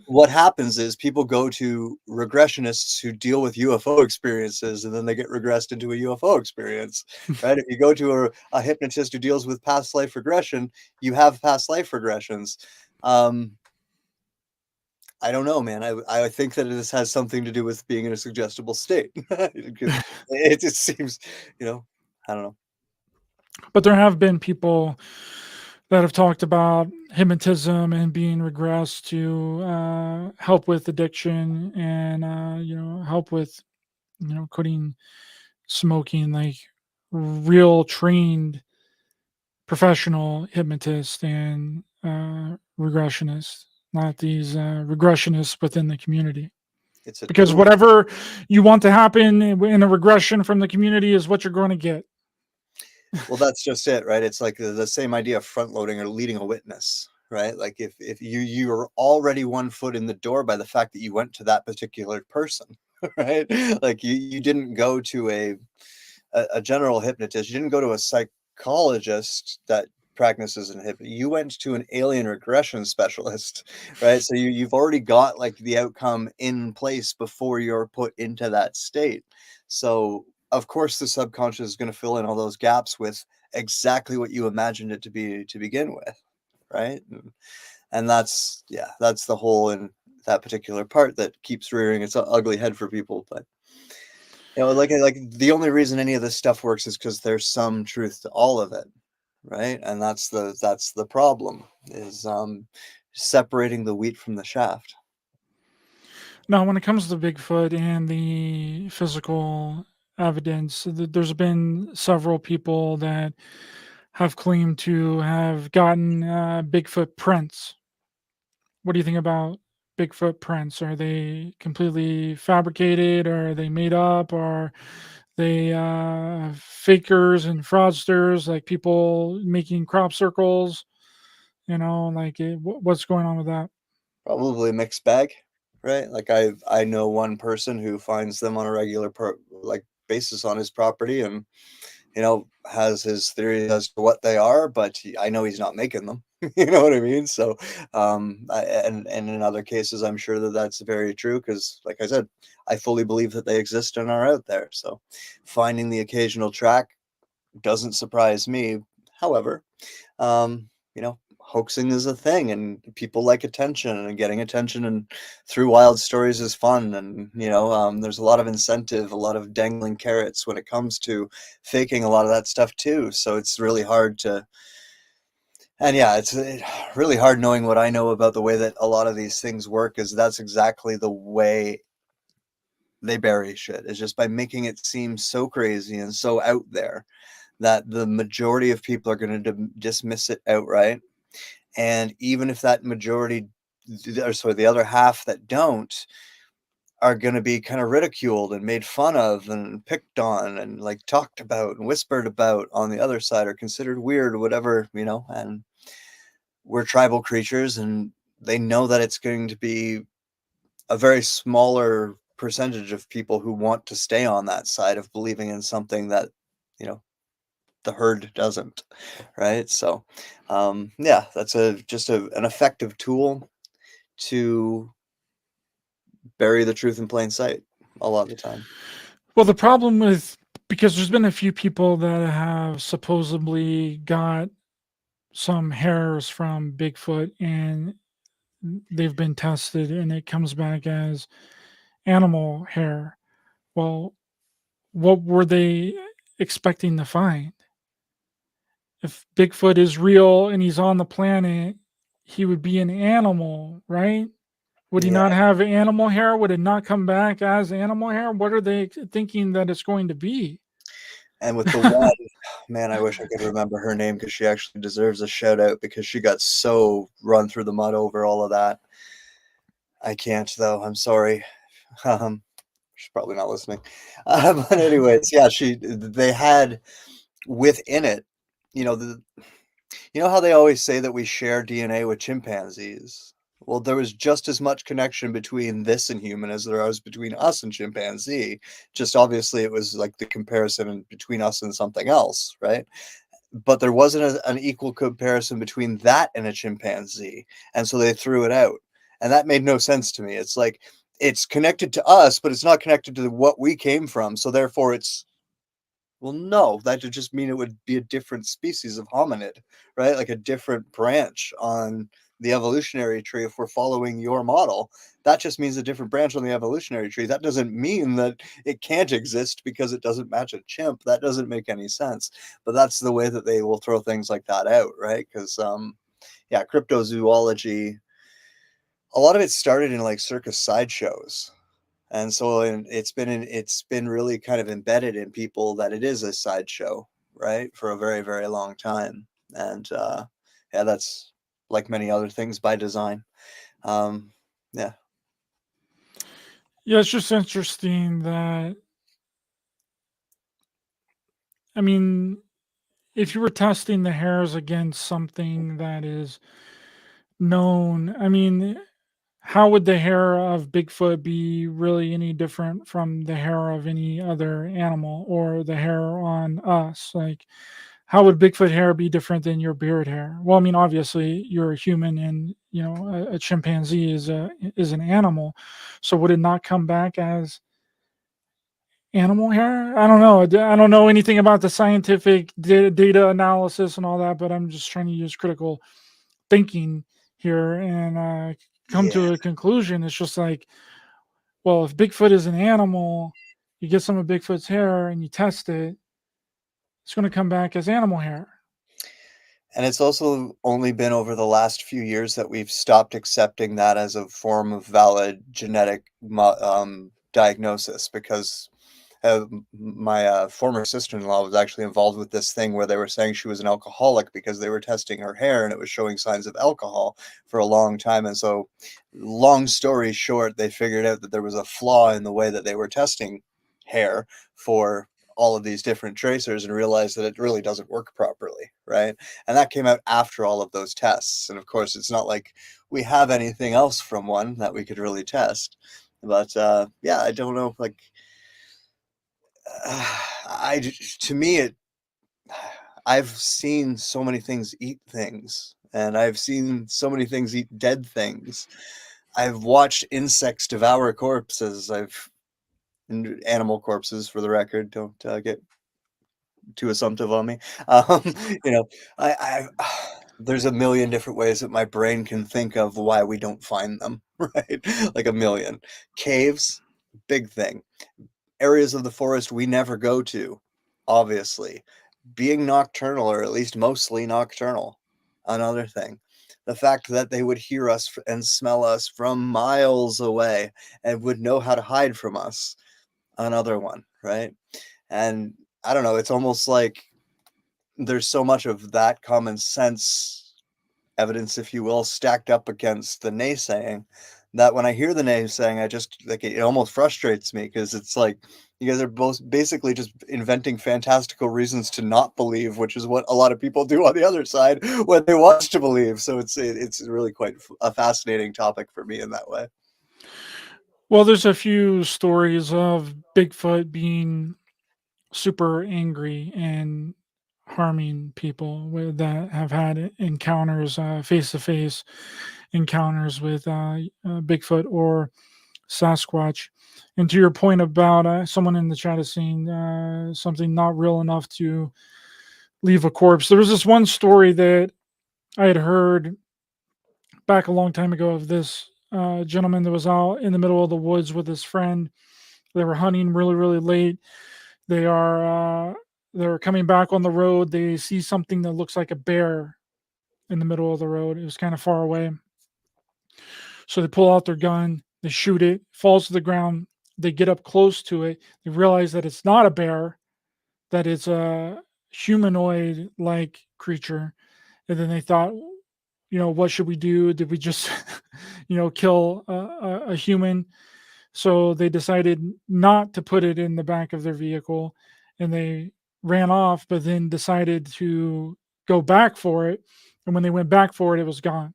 What happens is people go to regressionists who deal with UFO experiences, and then they get regressed into a UFO experience, right? If you go to a hypnotist who deals with past life regression, you have past life regressions. Um, I don't know, man. I think that this has something to do with being in a suggestible state. It just seems, you know, I don't know. But there have been people that have talked about hypnotism and being regressed to help with addiction and help with quitting smoking, like real trained professional hypnotists and regressionists, not these regressionists within the community. It's a Because tool. whatever you want to happen in a regression from the community is what you're going to get. Well, that's just it, right? It's like the same idea of front loading or leading a witness, right? Like if you're already 1 foot in the door by the fact that you went to that particular person, right? Like you didn't go to a general hypnotist, you didn't go to a psychologist that practices in hypnosis. You went to an alien regression specialist, right? So you've already got like the outcome in place before you're put into that state. So of course the subconscious is going to fill in all those gaps with exactly what you imagined it to be to begin with, right? And that's, yeah, that's the hole in that particular part that keeps rearing its ugly head for people. But like the only reason any of this stuff works is because there's some truth to all of it, right? And that's the problem, is separating the wheat from the shaft. Now, when it comes to Bigfoot and the physical evidence, there's been several people that have claimed to have gotten Bigfoot prints. What do you think about Bigfoot prints? Are they completely fabricated? Or are they made up? Or are they fakers and fraudsters, like people making crop circles? Like what's going on with that? Probably a mixed bag, right? Like I know one person who finds them on a regular like basis on his property, and has his theory as to what they are, but I know he's not making them. You know what I mean? So, and in other cases, I'm sure that that's very true because, like I said, I fully believe that they exist and are out there. So, finding the occasional track doesn't surprise me. However, hoaxing is a thing, and people like attention, and getting attention and through wild stories is fun. And there's a lot of incentive, a lot of dangling carrots when it comes to faking a lot of that stuff too. So it's really hard to, and yeah, it's really hard knowing what I know about the way that a lot of these things work, is that's exactly the way they bury shit, is just by making it seem so crazy and so out there that the majority of people are going to dismiss it outright. And even if that majority, or sorry, the other half that don't, are going to be kind of ridiculed and made fun of and picked on and like talked about and whispered about on the other side, or considered weird or whatever, and we're tribal creatures, and they know that it's going to be a very smaller percentage of people who want to stay on that side of believing in something that, you know, the herd doesn't, right? So, yeah, that's just an effective tool to bury the truth in plain sight a lot of the time. Well, the problem with, because there's been a few people that have supposedly got some hairs from Bigfoot and they've been tested and it comes back as animal hair. Well, what were they expecting to find? If Bigfoot is real and he's on the planet, he would be an animal, right? Would he Yeah, not have animal hair? Would it not come back as animal hair? What are they thinking that it's going to be? and with the one, man, I wish I could remember her name because she actually deserves a shout out because she got so run through the mud over all of that. I can't though. I'm sorry. Um, she's probably not listening. But anyways, yeah, they had within it, you know, the how they always say that we share DNA with chimpanzees? Well, there was just as much connection between this and human as there was between us and chimpanzee. Just obviously, it was like the comparison between us and something else, right? but there wasn't an equal comparison between that and a chimpanzee, and so they threw it out, and that made no sense to me. It's like it's connected to us, but it's not connected to what we came from, so therefore it's well, no, that would just mean it would be a different species of hominid, right? Like a different branch on the evolutionary tree. If we're following your model, that just means a different branch on the evolutionary tree. That doesn't mean that it can't exist because it doesn't match a chimp. That doesn't make any sense. But that's the way that they will throw things like that out, right? Because, yeah, cryptozoology, a lot of it started in like circus sideshows, and so it's been really kind of embedded in people that it is a sideshow, right, for a very, very long time. And yeah, that's like many other things by design. Um, yeah, Yeah, it's just interesting that, I mean, if you were testing the hairs against something that is known, I mean, how would the hair of Bigfoot be really any different from the hair of any other animal or the hair on us? Like, how would Bigfoot hair be different than your beard hair? Well, I mean, obviously you're a human, and a chimpanzee is an animal, so would it not come back as animal hair? I don't know. I don't know anything about the scientific data analysis and all that, but I'm just trying to use critical thinking here and come yeah. to a conclusion. It's just like, well, if Bigfoot is an animal, you get some of Bigfoot's hair and you test it, it's going to come back as animal hair. And it's also only been over the last few years that we've stopped accepting that as a form of valid genetic diagnosis because my former sister-in-law was actually involved with this thing where they were saying she was an alcoholic because they were testing her hair and it was showing signs of alcohol for a long time. And so, long story short, they figured out that there was a flaw in the way that they were testing hair for all of these different tracers and realized that it really doesn't work properly, right? And that came out after all of those tests. And of course, it's not like we have anything else from one that we could really test. But yeah, I don't know. Like, to me, I've seen so many things eat things, and I've seen so many things eat dead things. I've watched insects devour corpses. Animal corpses, for the record. Don't get too assumptive on me. Um, you know, I there's a million different ways that my brain can think of why we don't find them, right? Like a million. Caves, big thing. Areas of the forest we never go to, obviously. Being nocturnal, or at least mostly nocturnal, another thing. The fact that they would hear us and smell us from miles away and would know how to hide from us, another one, right? And I don't know, it's almost like there's so much of that common sense evidence, if you will, stacked up against the naysaying that when I hear the naysaying, I just like it almost frustrates me because it's like you guys are both basically just inventing fantastical reasons to not believe, which is what a lot of people do on the other side when they want to believe. So it's really quite a fascinating topic for me in that way. Well, there's a few stories of Bigfoot being super angry and harming people that have had encounters, face to face encounters with Bigfoot or Sasquatch. And to your point about someone in the chat is saying something not real enough to leave a corpse, there was this one story that I had heard back a long time ago of this gentleman that was out in the middle of the woods with his friend. They were hunting really, really late. They are they're coming back on the road. They see something that looks like a bear in the middle of the road. It was kind of far away. So they pull out their gun, they shoot it, falls to the ground. They get up close to it. They realize that it's not a bear, that it's a humanoid like creature. And then they thought, what should we do? Did we just, kill a human? So they decided not to put it in the back of their vehicle and they ran off, but then decided to go back for it. And when they went back for it, it was gone.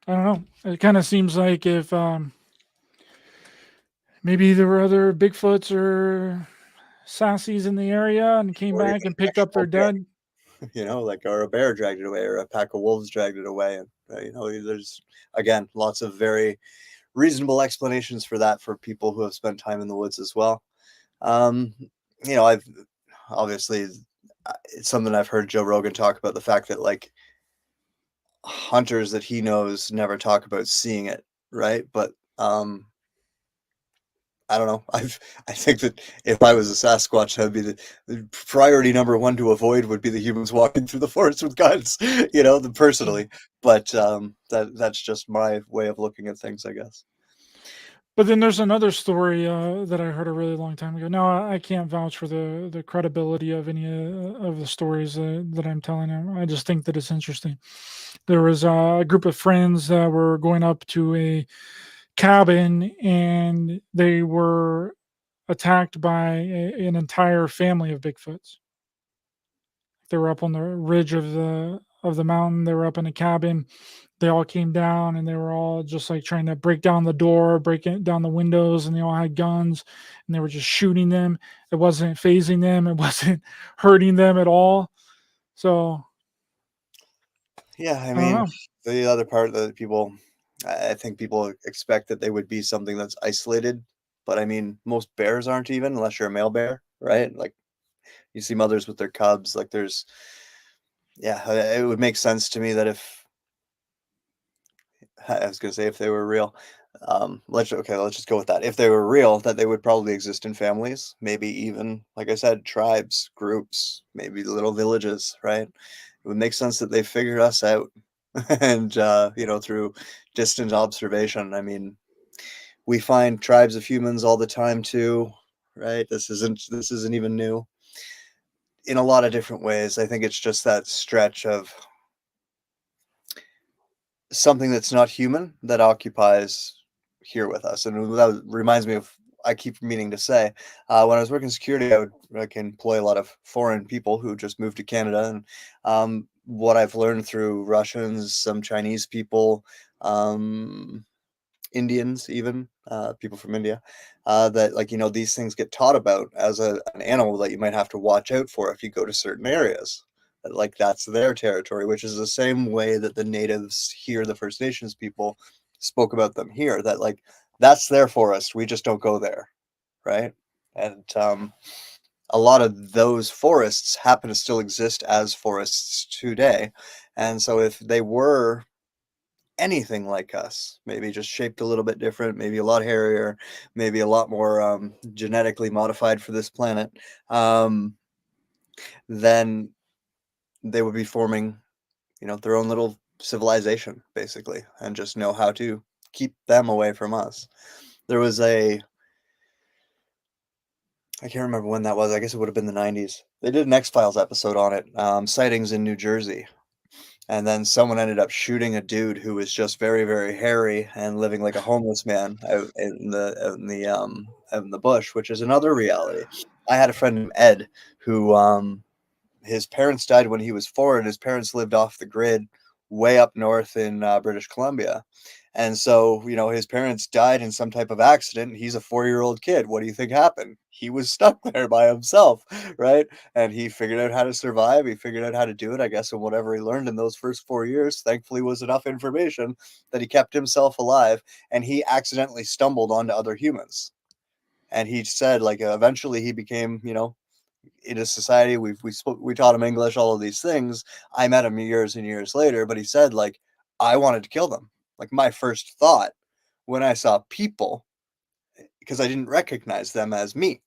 I don't know. It kind of seems like if maybe there were other Bigfoots or sassies in the area and came or even back and picked up their actual bear, dead. like, or a bear dragged it away, or a pack of wolves dragged it away, and there's again lots of very reasonable explanations for that for people who have spent time in the woods as well. Um, I've obviously it's something I've heard Joe Rogan talk about, the fact that like hunters that he knows never talk about seeing it, right? But I don't know. I think that if I was a Sasquatch, that'd be the priority number one to avoid would be the humans walking through the forest with guns, Mm. personally. But that's just my way of looking at things, I guess. But then there's another story that I heard a really long time ago. Now I can't vouch for the credibility of any of the stories that I'm telling you. I just think that it's interesting. There was a group of friends that were going up to a cabin, and they were attacked by an entire family of Bigfoots. They were up on the ridge of the mountain. They were up in a cabin. They all came down, and they were all just like trying to break down the door, down the windows, and they all had guns, and they were just shooting them. It wasn't phasing them. It wasn't hurting them at all. So Yeah, I I don't mean, know. the other part that I think people expect that they would be something that's isolated, but I mean, most bears aren't even, unless you're a male bear, right? Like you see mothers with their cubs, like yeah, it would make sense to me that if I was gonna say if they were real, let's just go with that. If they were real, that they would probably exist in families, maybe even, like I said, tribes, groups, maybe little villages, right? It would make sense that they figured us out, and through distant observation. I mean, we find tribes of humans all the time too, right? This isn't even new in a lot of different ways. I think it's just that stretch of something that's not human that occupies here with us. And that reminds me of, I keep meaning to say, when I was working security, I would like employ a lot of foreign people who just moved to Canada, and what I've learned through Russians, some Chinese people, um, Indians, even people from India, that like these things get taught about as an animal that you might have to watch out for if you go to certain areas. Like that's their territory, which is the same way that the natives here, the First Nations people, spoke about them here. That like that's their forest. We just don't go there, right? And a lot of those forests happen to still exist as forests today. And so if they were anything like us, maybe just shaped a little bit different, maybe a lot hairier, maybe a lot more genetically modified for this planet, um, then they would be forming, their own little civilization, basically, and just know how to keep them away from us. There was I can't remember when that was. I guess it would have been the 90s. They did an X-Files episode on it, sightings in New Jersey. And then someone ended up shooting a dude who was just very, very hairy and living like a homeless man out in the bush, which is another reality. I had a friend named Ed who his parents died when he was 4, and his parents lived off the grid way up north in British Columbia. And so, his parents died in some type of accident. He's a 4-year-old kid. What do you think happened? He was stuck there by himself, right? And he figured out how to survive. He figured out how to do it, I guess, and whatever he learned in those first 4 years, thankfully, was enough information that he kept himself alive. And he accidentally stumbled onto other humans. And he said, like, eventually he became, in a society, we taught him English, all of these things. I met him years and years later, but he said, like, I wanted to kill them. Like, my first thought when I saw people, because I didn't recognize them as me,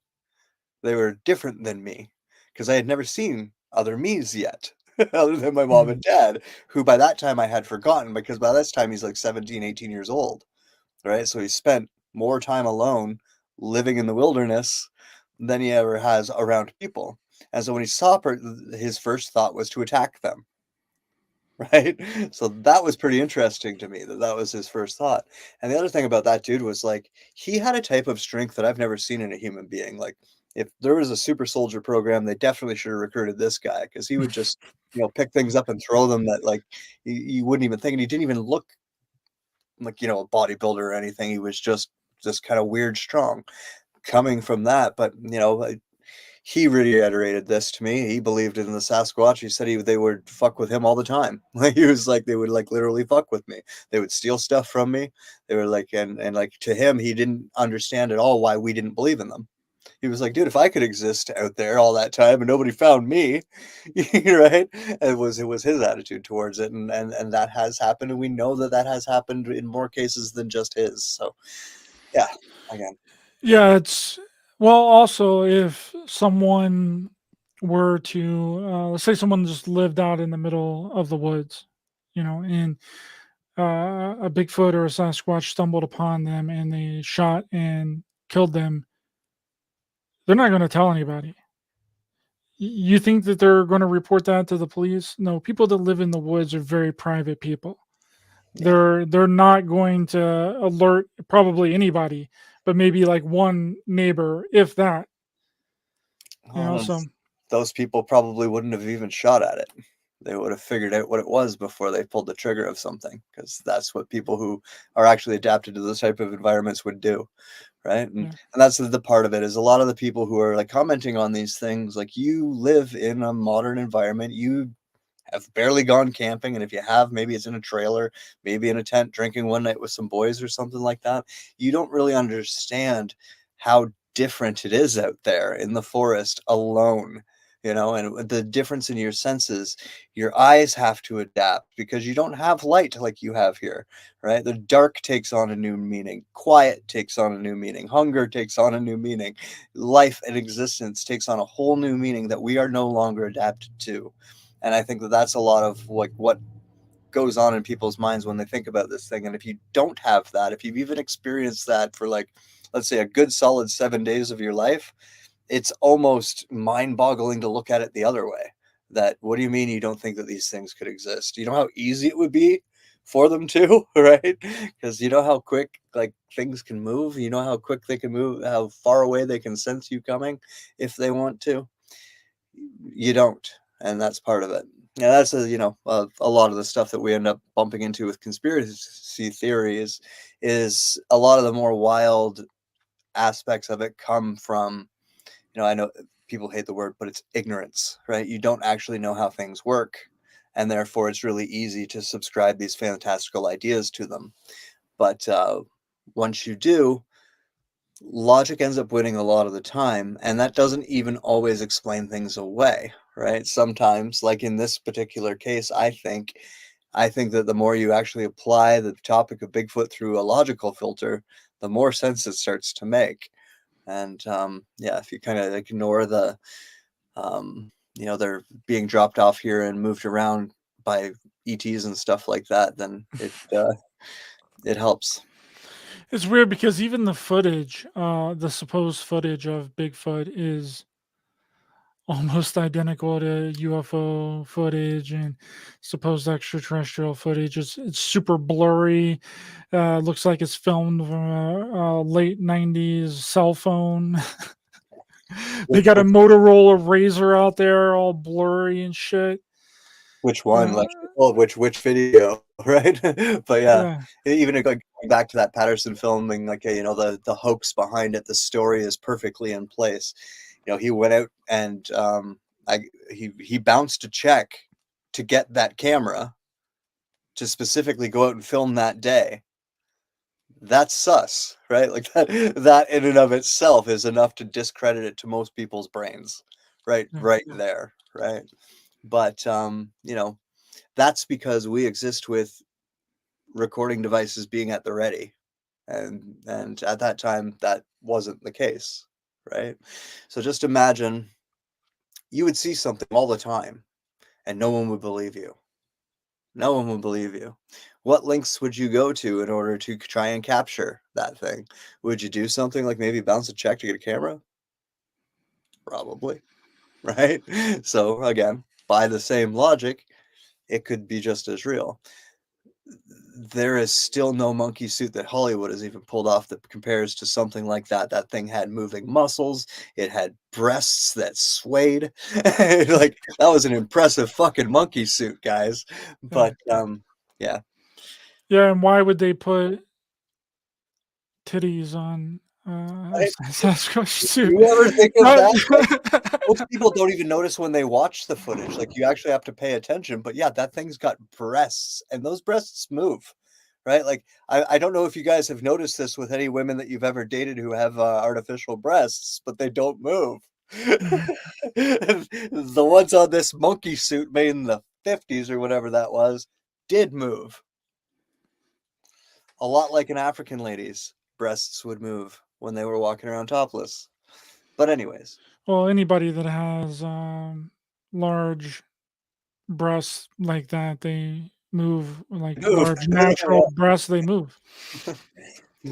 they were different than me, because I had never seen other me's yet, other than my mom Mhm. and dad, who by that time I had forgotten, because by this time he's like 17, 18 years old, right? So he spent more time alone living in the wilderness than he ever has around people. And so when he saw his first thought was to attack them, right? So that was pretty interesting to me that that was his first thought. And the other thing about that dude was like he had a type of strength that I've never seen in a human being. Like if there was a super soldier program, they definitely should have recruited this guy because he would just pick things up and throw them that like you wouldn't even think, and he didn't even look like a bodybuilder or anything. He was just kind of weird strong coming from that. But he reiterated this to me. He believed in the Sasquatch. He said they would fuck with him all the time. Like he was like they would like literally fuck with me. They would steal stuff from me. They were like and like to him, he didn't understand at all why we didn't believe in them. He was like, dude, if I could exist out there all that time and nobody found me, right? It was his attitude towards it, and that has happened, and we know that that has happened in more cases than just his. So yeah, again, Yeah, it's well, also if someone were to let's say someone just lived out in the middle of the woods, and a Bigfoot or a Sasquatch stumbled upon them and they shot and killed them, they're not going to tell anybody. You think that they're going to report that to the police? No, people that live in the woods are very private people. yeah. They're not going to alert probably anybody, but maybe like one neighbor, if that. Well, So those people probably wouldn't have even shot at it. They would have figured out what it was before they pulled the trigger of something, because that's what people who are actually adapted to those type of environments would do, right? And yeah, that's the part of it is a lot of the people who are like commenting on these things, like you live in a modern environment, you have barely gone camping, and if you have, maybe it's in a trailer, maybe in a tent, drinking one night with some boys or something like that. You don't really understand how different it is out there in the forest alone, and the difference in your senses. Your eyes have to adapt because you don't have light like you have here, right? The dark takes on a new meaning, quiet takes on a new meaning, hunger takes on a new meaning, life and existence takes on a whole new meaning that we are no longer adapted to. And I think that that's a lot of like what goes on in people's minds when they think about this thing. And if you don't have that, if you've even experienced that for like, let's say a good solid 7 days of your life, it's almost mind-boggling to look at it the other way. That what do you mean you don't think that these things could exist? You know how easy it would be for them to, right? Because you know how quick like things can move. You know how quick they can move, how far away they can sense you coming if they want to. You don't, and that's part of it. Yeah, that's a lot of the stuff that we end up bumping into with conspiracy theories is a lot of the more wild aspects of it come from, I know people hate the word, but it's ignorance, right? You don't actually know how things work, and therefore it's really easy to subscribe these fantastical ideas to them. But once you do, logic ends up winning a lot of the time, and that doesn't even always explain things away, right? Sometimes, like in this particular case, I think that the more you actually apply the topic of Bigfoot through a logical filter, the more sense it starts to make. And yeah, if you kind of ignore the they're being dropped off here and moved around by ETs and stuff like that, then it helps. it's weird because even the footage, the supposed footage of Bigfoot is almost identical to UFO footage and supposed extraterrestrial footage. It's super blurry. Looks like it's filmed from a late '90s cell phone. They Which got a which Motorola Razor out there, all blurry and shit. Which one? Uh, Like, oh, which video, right? But yeah, yeah, even going back to that Patterson filming, like the hoax behind it, the story is perfectly in place. He went out and he bounced a check to get that camera to specifically go out and film that day. That's sus, right? Like that in and of itself is enough to discredit it to most people's brains, right? yeah. Right there, right? But that's because we exist with recording devices being at the ready, and at that time that wasn't the case, right? So just imagine you would see something all the time and no one would believe you. No one would believe you. What links would you go to in order to try and capture that thing? Would you do something like maybe bounce a check to get a camera? Probably, right? So again, by the same logic, it could be just as real. There is still no monkey suit that Hollywood has even pulled off that compares to something like that. That thing had moving muscles. It had breasts that swayed. Like that was an impressive fucking monkey suit, guys. Yeah. But yeah, Yeah, and why would they put titties on Right? Sasquatch suit. You ever think of that? Like, most That- people don't even notice when they watch the footage. Like, you actually have to pay attention. But yeah, that thing's got breasts, and those breasts move, right? Like, I don't know if you guys have noticed this with any women that you've ever dated who have artificial breasts, but they don't move. The ones on this monkey suit made in the 50s or whatever that was did move. A lot like an African lady's breasts would move when they were walking around topless. But anyways, Well, anybody that has large breasts like that, they move like move. large natural breasts, they move.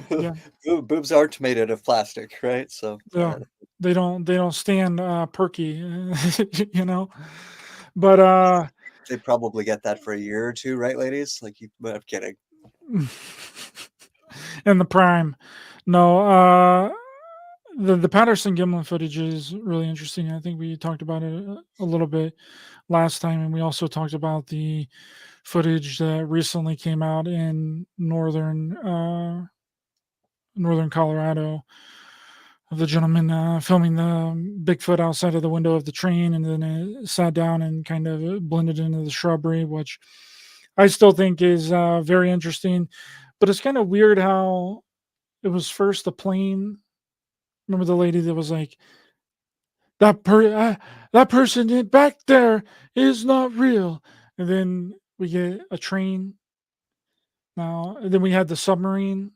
Yeah, Boobs aren't made out of plastic, right? So yeah. They don't stand perky, you know. But they probably get that for a year or two, right, ladies? Like, I'm kidding. in the prime. No, the Patterson Gimlin footage is really interesting. I think we talked about it a little bit last time, and we also talked about the footage that recently came out in northern Colorado of the gentleman filming the Bigfoot outside of the window of the train, and then it sat down and kind of blended into the shrubbery, which I still think is very interesting. But it's kind of weird how it was first a plane. Remember the lady that was like, that person back there is not real, and then we get a train now, and then we had the submarine.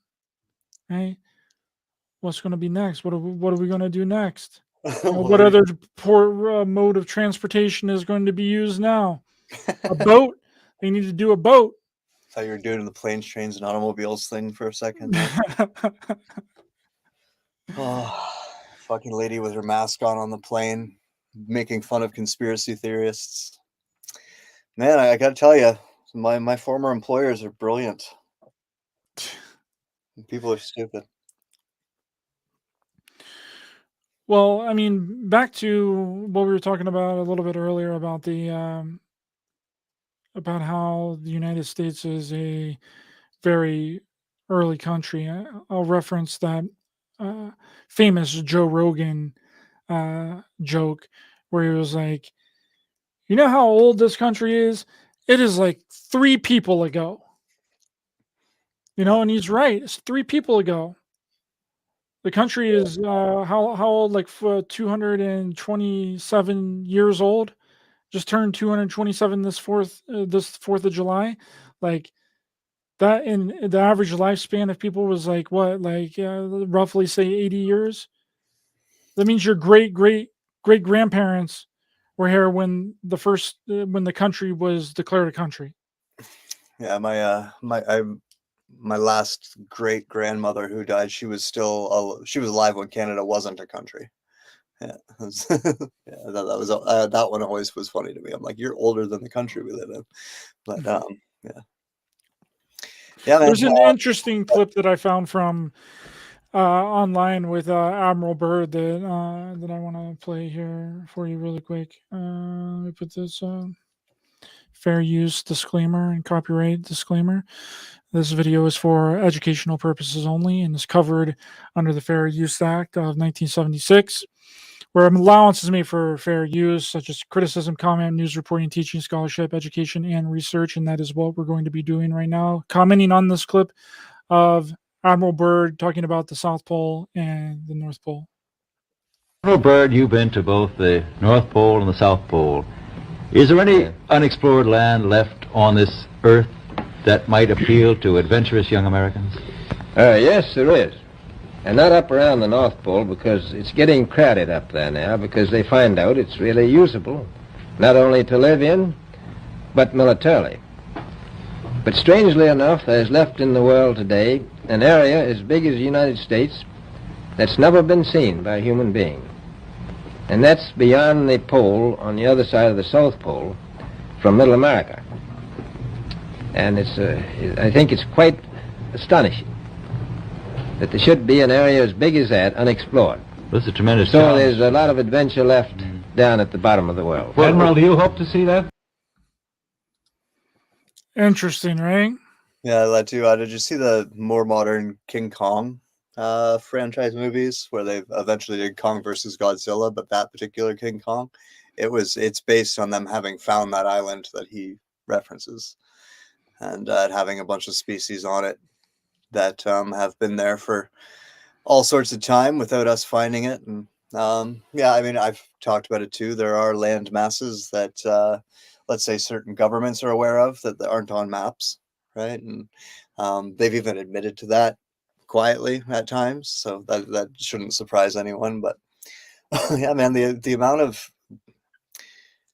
Right? What's going to be next? What are we going to do next? What other poor mode of transportation is going to be used now? A boat? They need to do a boat. Thought you were doing the planes, trains, and automobiles thing for a second there. Oh, fucking lady with her mask on the plane, making fun of conspiracy theorists. Man, I gotta tell you, my former employers are brilliant. People are stupid. Well, I mean, back to what we were talking about a little bit earlier about the about how the United States is a very early country. I'll reference that famous Joe Rogan joke where he was like, "You know how old this country is? It is like 3 people ago." You know, and he's right. It's 3 people ago. The country is how old? Like 227 years old. Just turned 227 this 4th of July. Like that, in the average lifespan of people was like what, like roughly say 80 years. That means your great grandparents were here when the country was declared a country. Yeah, my last great grandmother who died, she was alive when Canada wasn't a country. Yeah, yeah, that one always was funny to me. I'm like, you're older than the country we live in, but yeah, yeah, man. There's an interesting clip that I found from online with Admiral Byrd that I want to play here for you really quick. Let me put this fair use disclaimer and copyright disclaimer. This video is for educational purposes only and is covered under the Fair Use Act of 1976, where an allowance is made for fair use, such as criticism, comment, news reporting, teaching, scholarship, education, and research. And that is what we're going to be doing right now, commenting on this clip of Admiral Byrd talking about the South Pole and the North Pole. Admiral Byrd, you've been to both the North Pole and the South Pole. Is there any unexplored land left on this earth that might appeal to adventurous young Americans? Yes, there is. And not up around the North Pole, because it's getting crowded up there now, because they find out it's really usable, not only to live in, but militarily. But strangely enough, there's left in the world today an area as big as the United States that's never been seen by a human being. And that's beyond the pole on the other side of the South Pole from Middle America. And I think it's quite astonishing that there should be an area as big as that unexplored. This is a tremendous So challenge. there's a lot of adventure left down at the bottom of the world. Admiral, do you hope to see that? Interesting, right? Yeah, that too. Did you see the more modern King Kong franchise movies where they eventually did Kong versus Godzilla, but that particular King Kong, it's based on them having found that island that he references, and having a bunch of species on it that have been there for all sorts of time without us finding it. And yeah, I mean, I've talked about it too. There are land masses that let's say certain governments are aware of that aren't on maps, right? And they've even admitted to that quietly at times, so that shouldn't surprise anyone. But yeah, man, the amount of,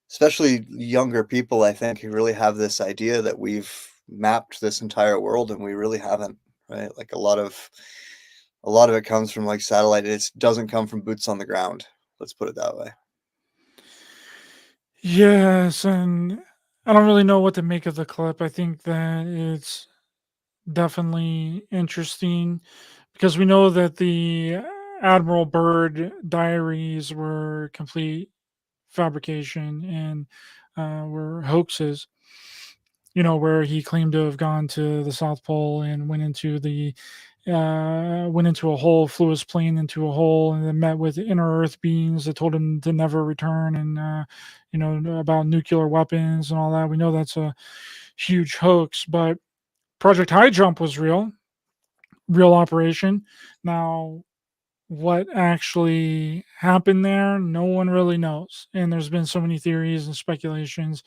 especially younger people, I think, who really have this idea that we've mapped this entire world, and we really haven't, right? Like a lot of it comes from like satellite. It doesn't come from boots on the ground. Let's put it that way. Yes, and I don't really know what to make of the clip. I think that it's definitely interesting because we know that the Admiral Byrd diaries were complete fabrication and were hoaxes. Where he claimed to have gone to the South Pole and went into a hole, flew his plane into a hole, and then met with inner Earth beings that told him to never return, and about nuclear weapons and all that. We know that's a huge hoax, but Project High Jump was real operation. Now, what actually happened there, no one really knows, and there's been so many theories and speculations,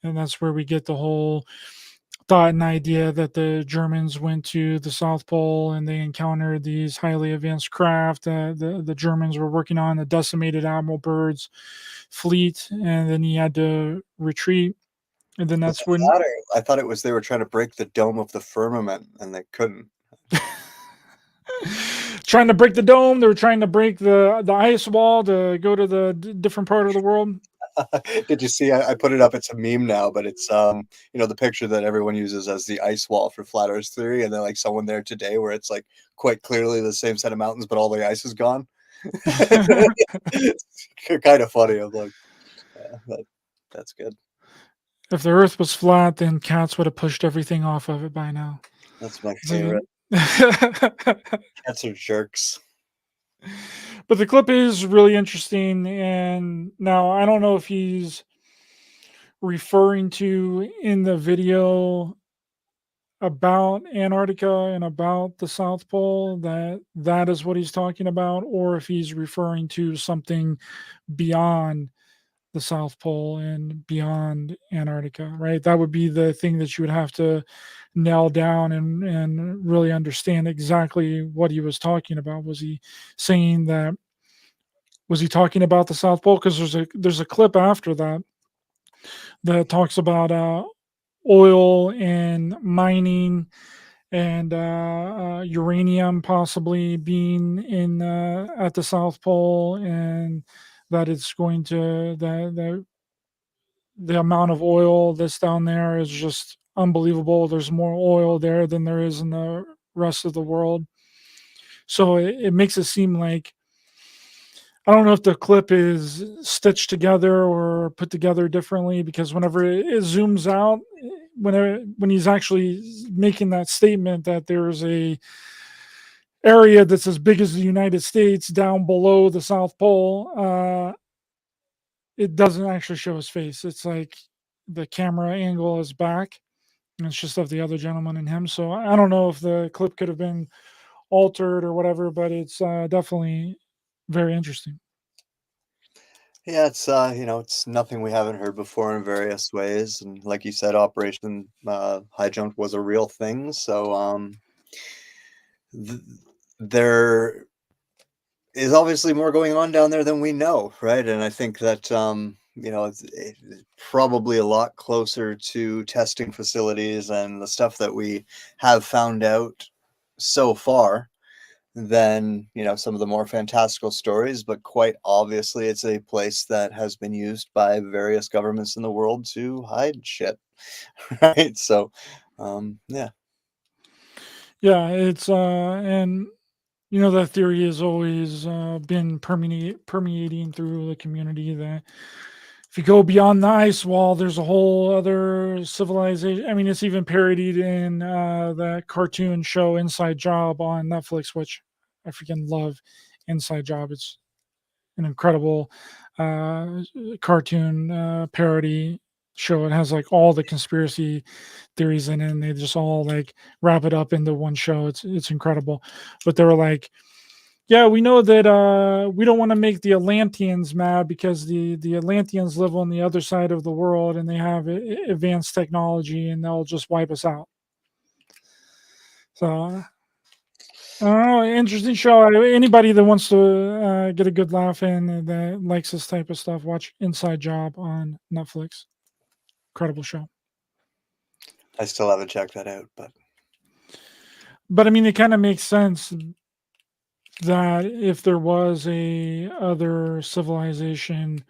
and that's where we get the whole thought and idea that the Germans went to the South Pole and they encountered these highly advanced craft. The Germans were working on the decimated Admiral Byrd's fleet, and then he had to retreat. And then that's when I thought it was they were trying to break the dome of the firmament, and they couldn't. trying to break the dome. They were trying to break the ice wall to go to the different part of the world. Did you see? I put it up. It's a meme now, but it's the picture that everyone uses as the ice wall for flat Earth theory, and then like someone there today where it's like quite clearly the same set of mountains, but all the ice is gone. It's kind of funny. I'm like, yeah, that's good. If the Earth was flat, then cats would have pushed everything off of it by now. That's my favorite. Cats are jerks. But the clip is really interesting, and now I don't know if he's referring to in the video about Antarctica and about the South Pole that is what he's talking about, or if he's referring to something beyond the South Pole and beyond Antarctica, right? That would be the thing that you would have to nail down and really understand exactly what he was talking about. Was he talking about the South Pole? Because there's a clip after that talks about oil and mining and uranium possibly being in at the South Pole, and that it's going to the amount of oil that's down there is just unbelievable. There's more oil there than there is in the rest of the world. So it makes it seem like, I don't know if the clip is stitched together or put together differently, because whenever it zooms out, when he's actually making that statement that there's a area that's as big as the United States down below the South Pole, it doesn't actually show his face. It's like the camera angle is back, and it's just of the other gentleman and him. So I don't know if the clip could have been altered or whatever, but it's definitely very interesting. Yeah, it's it's nothing we haven't heard before in various ways, and like you said, Operation High Jump was a real thing. So there is obviously more going on down there than we know, right? And I think that it's probably a lot closer to testing facilities and the stuff that we have found out so far than some of the more fantastical stories. But quite obviously it's a place that has been used by various governments in the world to hide shit. Right? So yeah, it's and that theory has always been permeating through the community, that if you go beyond the ice wall, there's a whole other civilization. I mean, it's even parodied in the cartoon show Inside Job on Netflix, which I freaking love Inside Job. It's an incredible cartoon parody show. It has like all the conspiracy theories in it, and they just all like wrap it up into one show. It's incredible. But they were like, yeah, we know that we don't want to make the Atlanteans mad because the Atlanteans live on the other side of the world and they have advanced technology and they'll just wipe us out. So I don't know, interesting show. Anybody that wants to get a good laugh in and that likes this type of stuff, watch Inside Job on Netflix. Incredible show. I still haven't checked that out, But I mean, it kind of makes sense that if there was a other civilization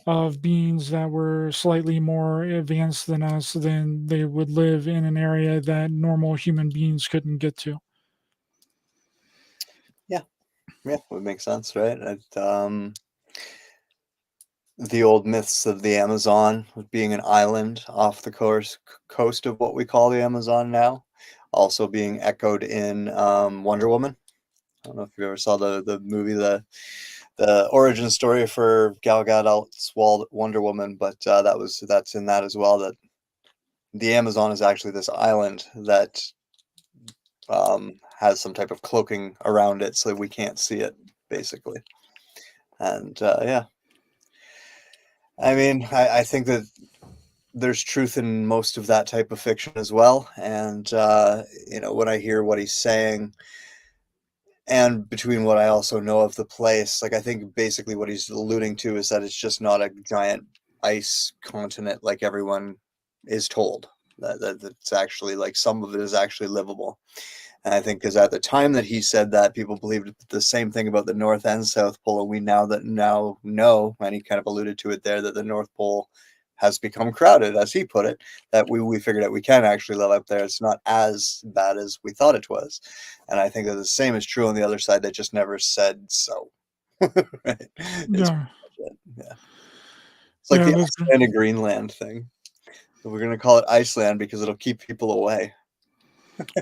of beings that were slightly more advanced than us, then they would live in an area that normal human beings couldn't get to. yeah, would make sense, right? The old myths of the Amazon being an island off the coast of what we call the Amazon now, also being echoed in Wonder Woman. I don't know if you ever saw the movie, the origin story for Gal Gadot's Wonder Woman, but that's in that as well. That the Amazon is actually this island that has some type of cloaking around it, so we can't see it, basically. And yeah, I mean, I think that there's truth in most of that type of fiction as well. And when I hear what he's saying, and between what I also know of the place, like I think basically what he's alluding to is that it's just not a giant ice continent like everyone is told. That it's actually like some of it is actually livable. And I think because at the time that he said that, people believed the same thing about the North and South Pole. And we now know, and he kind of alluded to it there, that the North Pole has become crowded, as he put it, that we figured out we can actually live up there. It's not as bad as we thought it was. And I think that the same is true on the other side. They just never said so. Right? Yeah. Yeah. It's like Yeah, the that's- Iceland and Greenland thing. We're going to call it Iceland because it'll keep people away.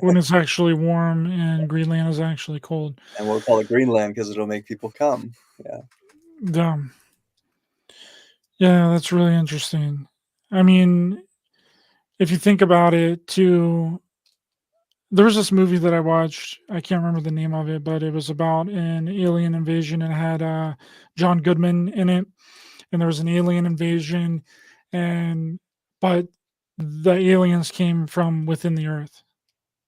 when it's actually warm and Greenland is actually cold. And we'll call it Greenland because it'll make people come. Yeah. Yeah, that's really interesting. I mean, if you think about it too, there was this movie that I watched. I can't remember the name of it, but it was about an alien invasion and it had John Goodman in it. And there was an alien invasion, but the aliens came from within the earth.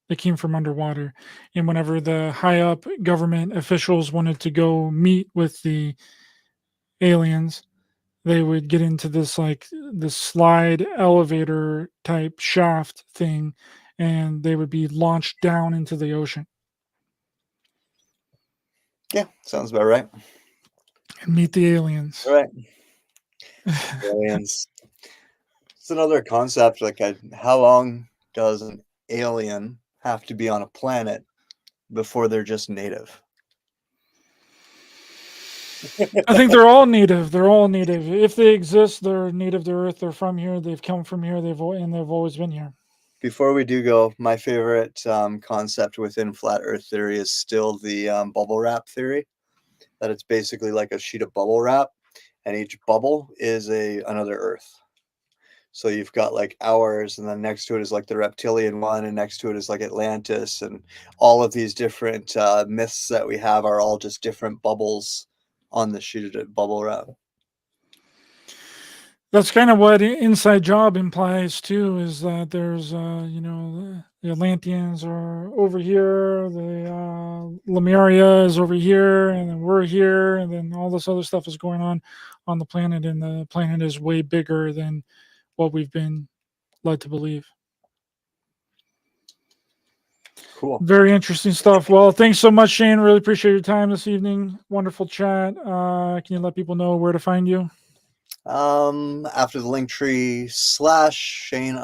They came from underwater. And whenever the high up government officials wanted to go meet with the aliens, they would get into this slide elevator type shaft thing, and they would be launched down into the ocean Yeah, sounds about right. and meet the aliens. All right. Aliens. It's another concept. Like, how long does an alien have to be on a planet before they're just native? I think they're all native. They're all native. If they exist, they're native to Earth. They're from here. They've come from here. They've always been here. Before we do go, my favorite concept within flat Earth theory is still the bubble wrap theory. That it's basically like a sheet of bubble wrap, and each bubble is another Earth. So you've got like ours, and then next to it is like the reptilian one, and next to it is like Atlantis, and all of these different myths that we have are all just different bubbles on the sheet of bubble wrap. That's kind of what Inside Job implies too, is that there's the Atlanteans are over here, the Lemuria is over here, and then we're here, and then all this other stuff is going on the planet, and the planet is way bigger than what we've been led to believe. Cool. Very interesting stuff. Well, thanks so much, Shane. Really appreciate your time this evening. Wonderful chat. Can you let people know where to find you? After the link tree /Shane_Sador,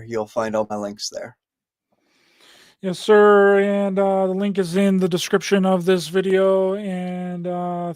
you'll find all my links there. Yes, sir. And the link is in the description of this video. And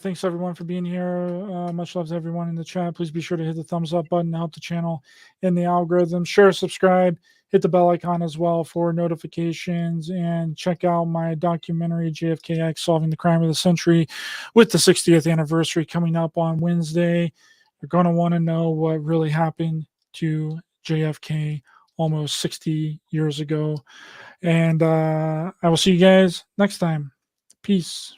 thanks everyone for being here. Much love to everyone in the chat. Please be sure to hit the thumbs up button to help the channel in the algorithm. Share, subscribe, hit the bell icon as well for notifications, and check out my documentary JFKX Solving the Crime of the Century with the 60th anniversary coming up on Wednesday. You're going to want to know what really happened to JFK almost 60 years ago. And I will see you guys next time. Peace.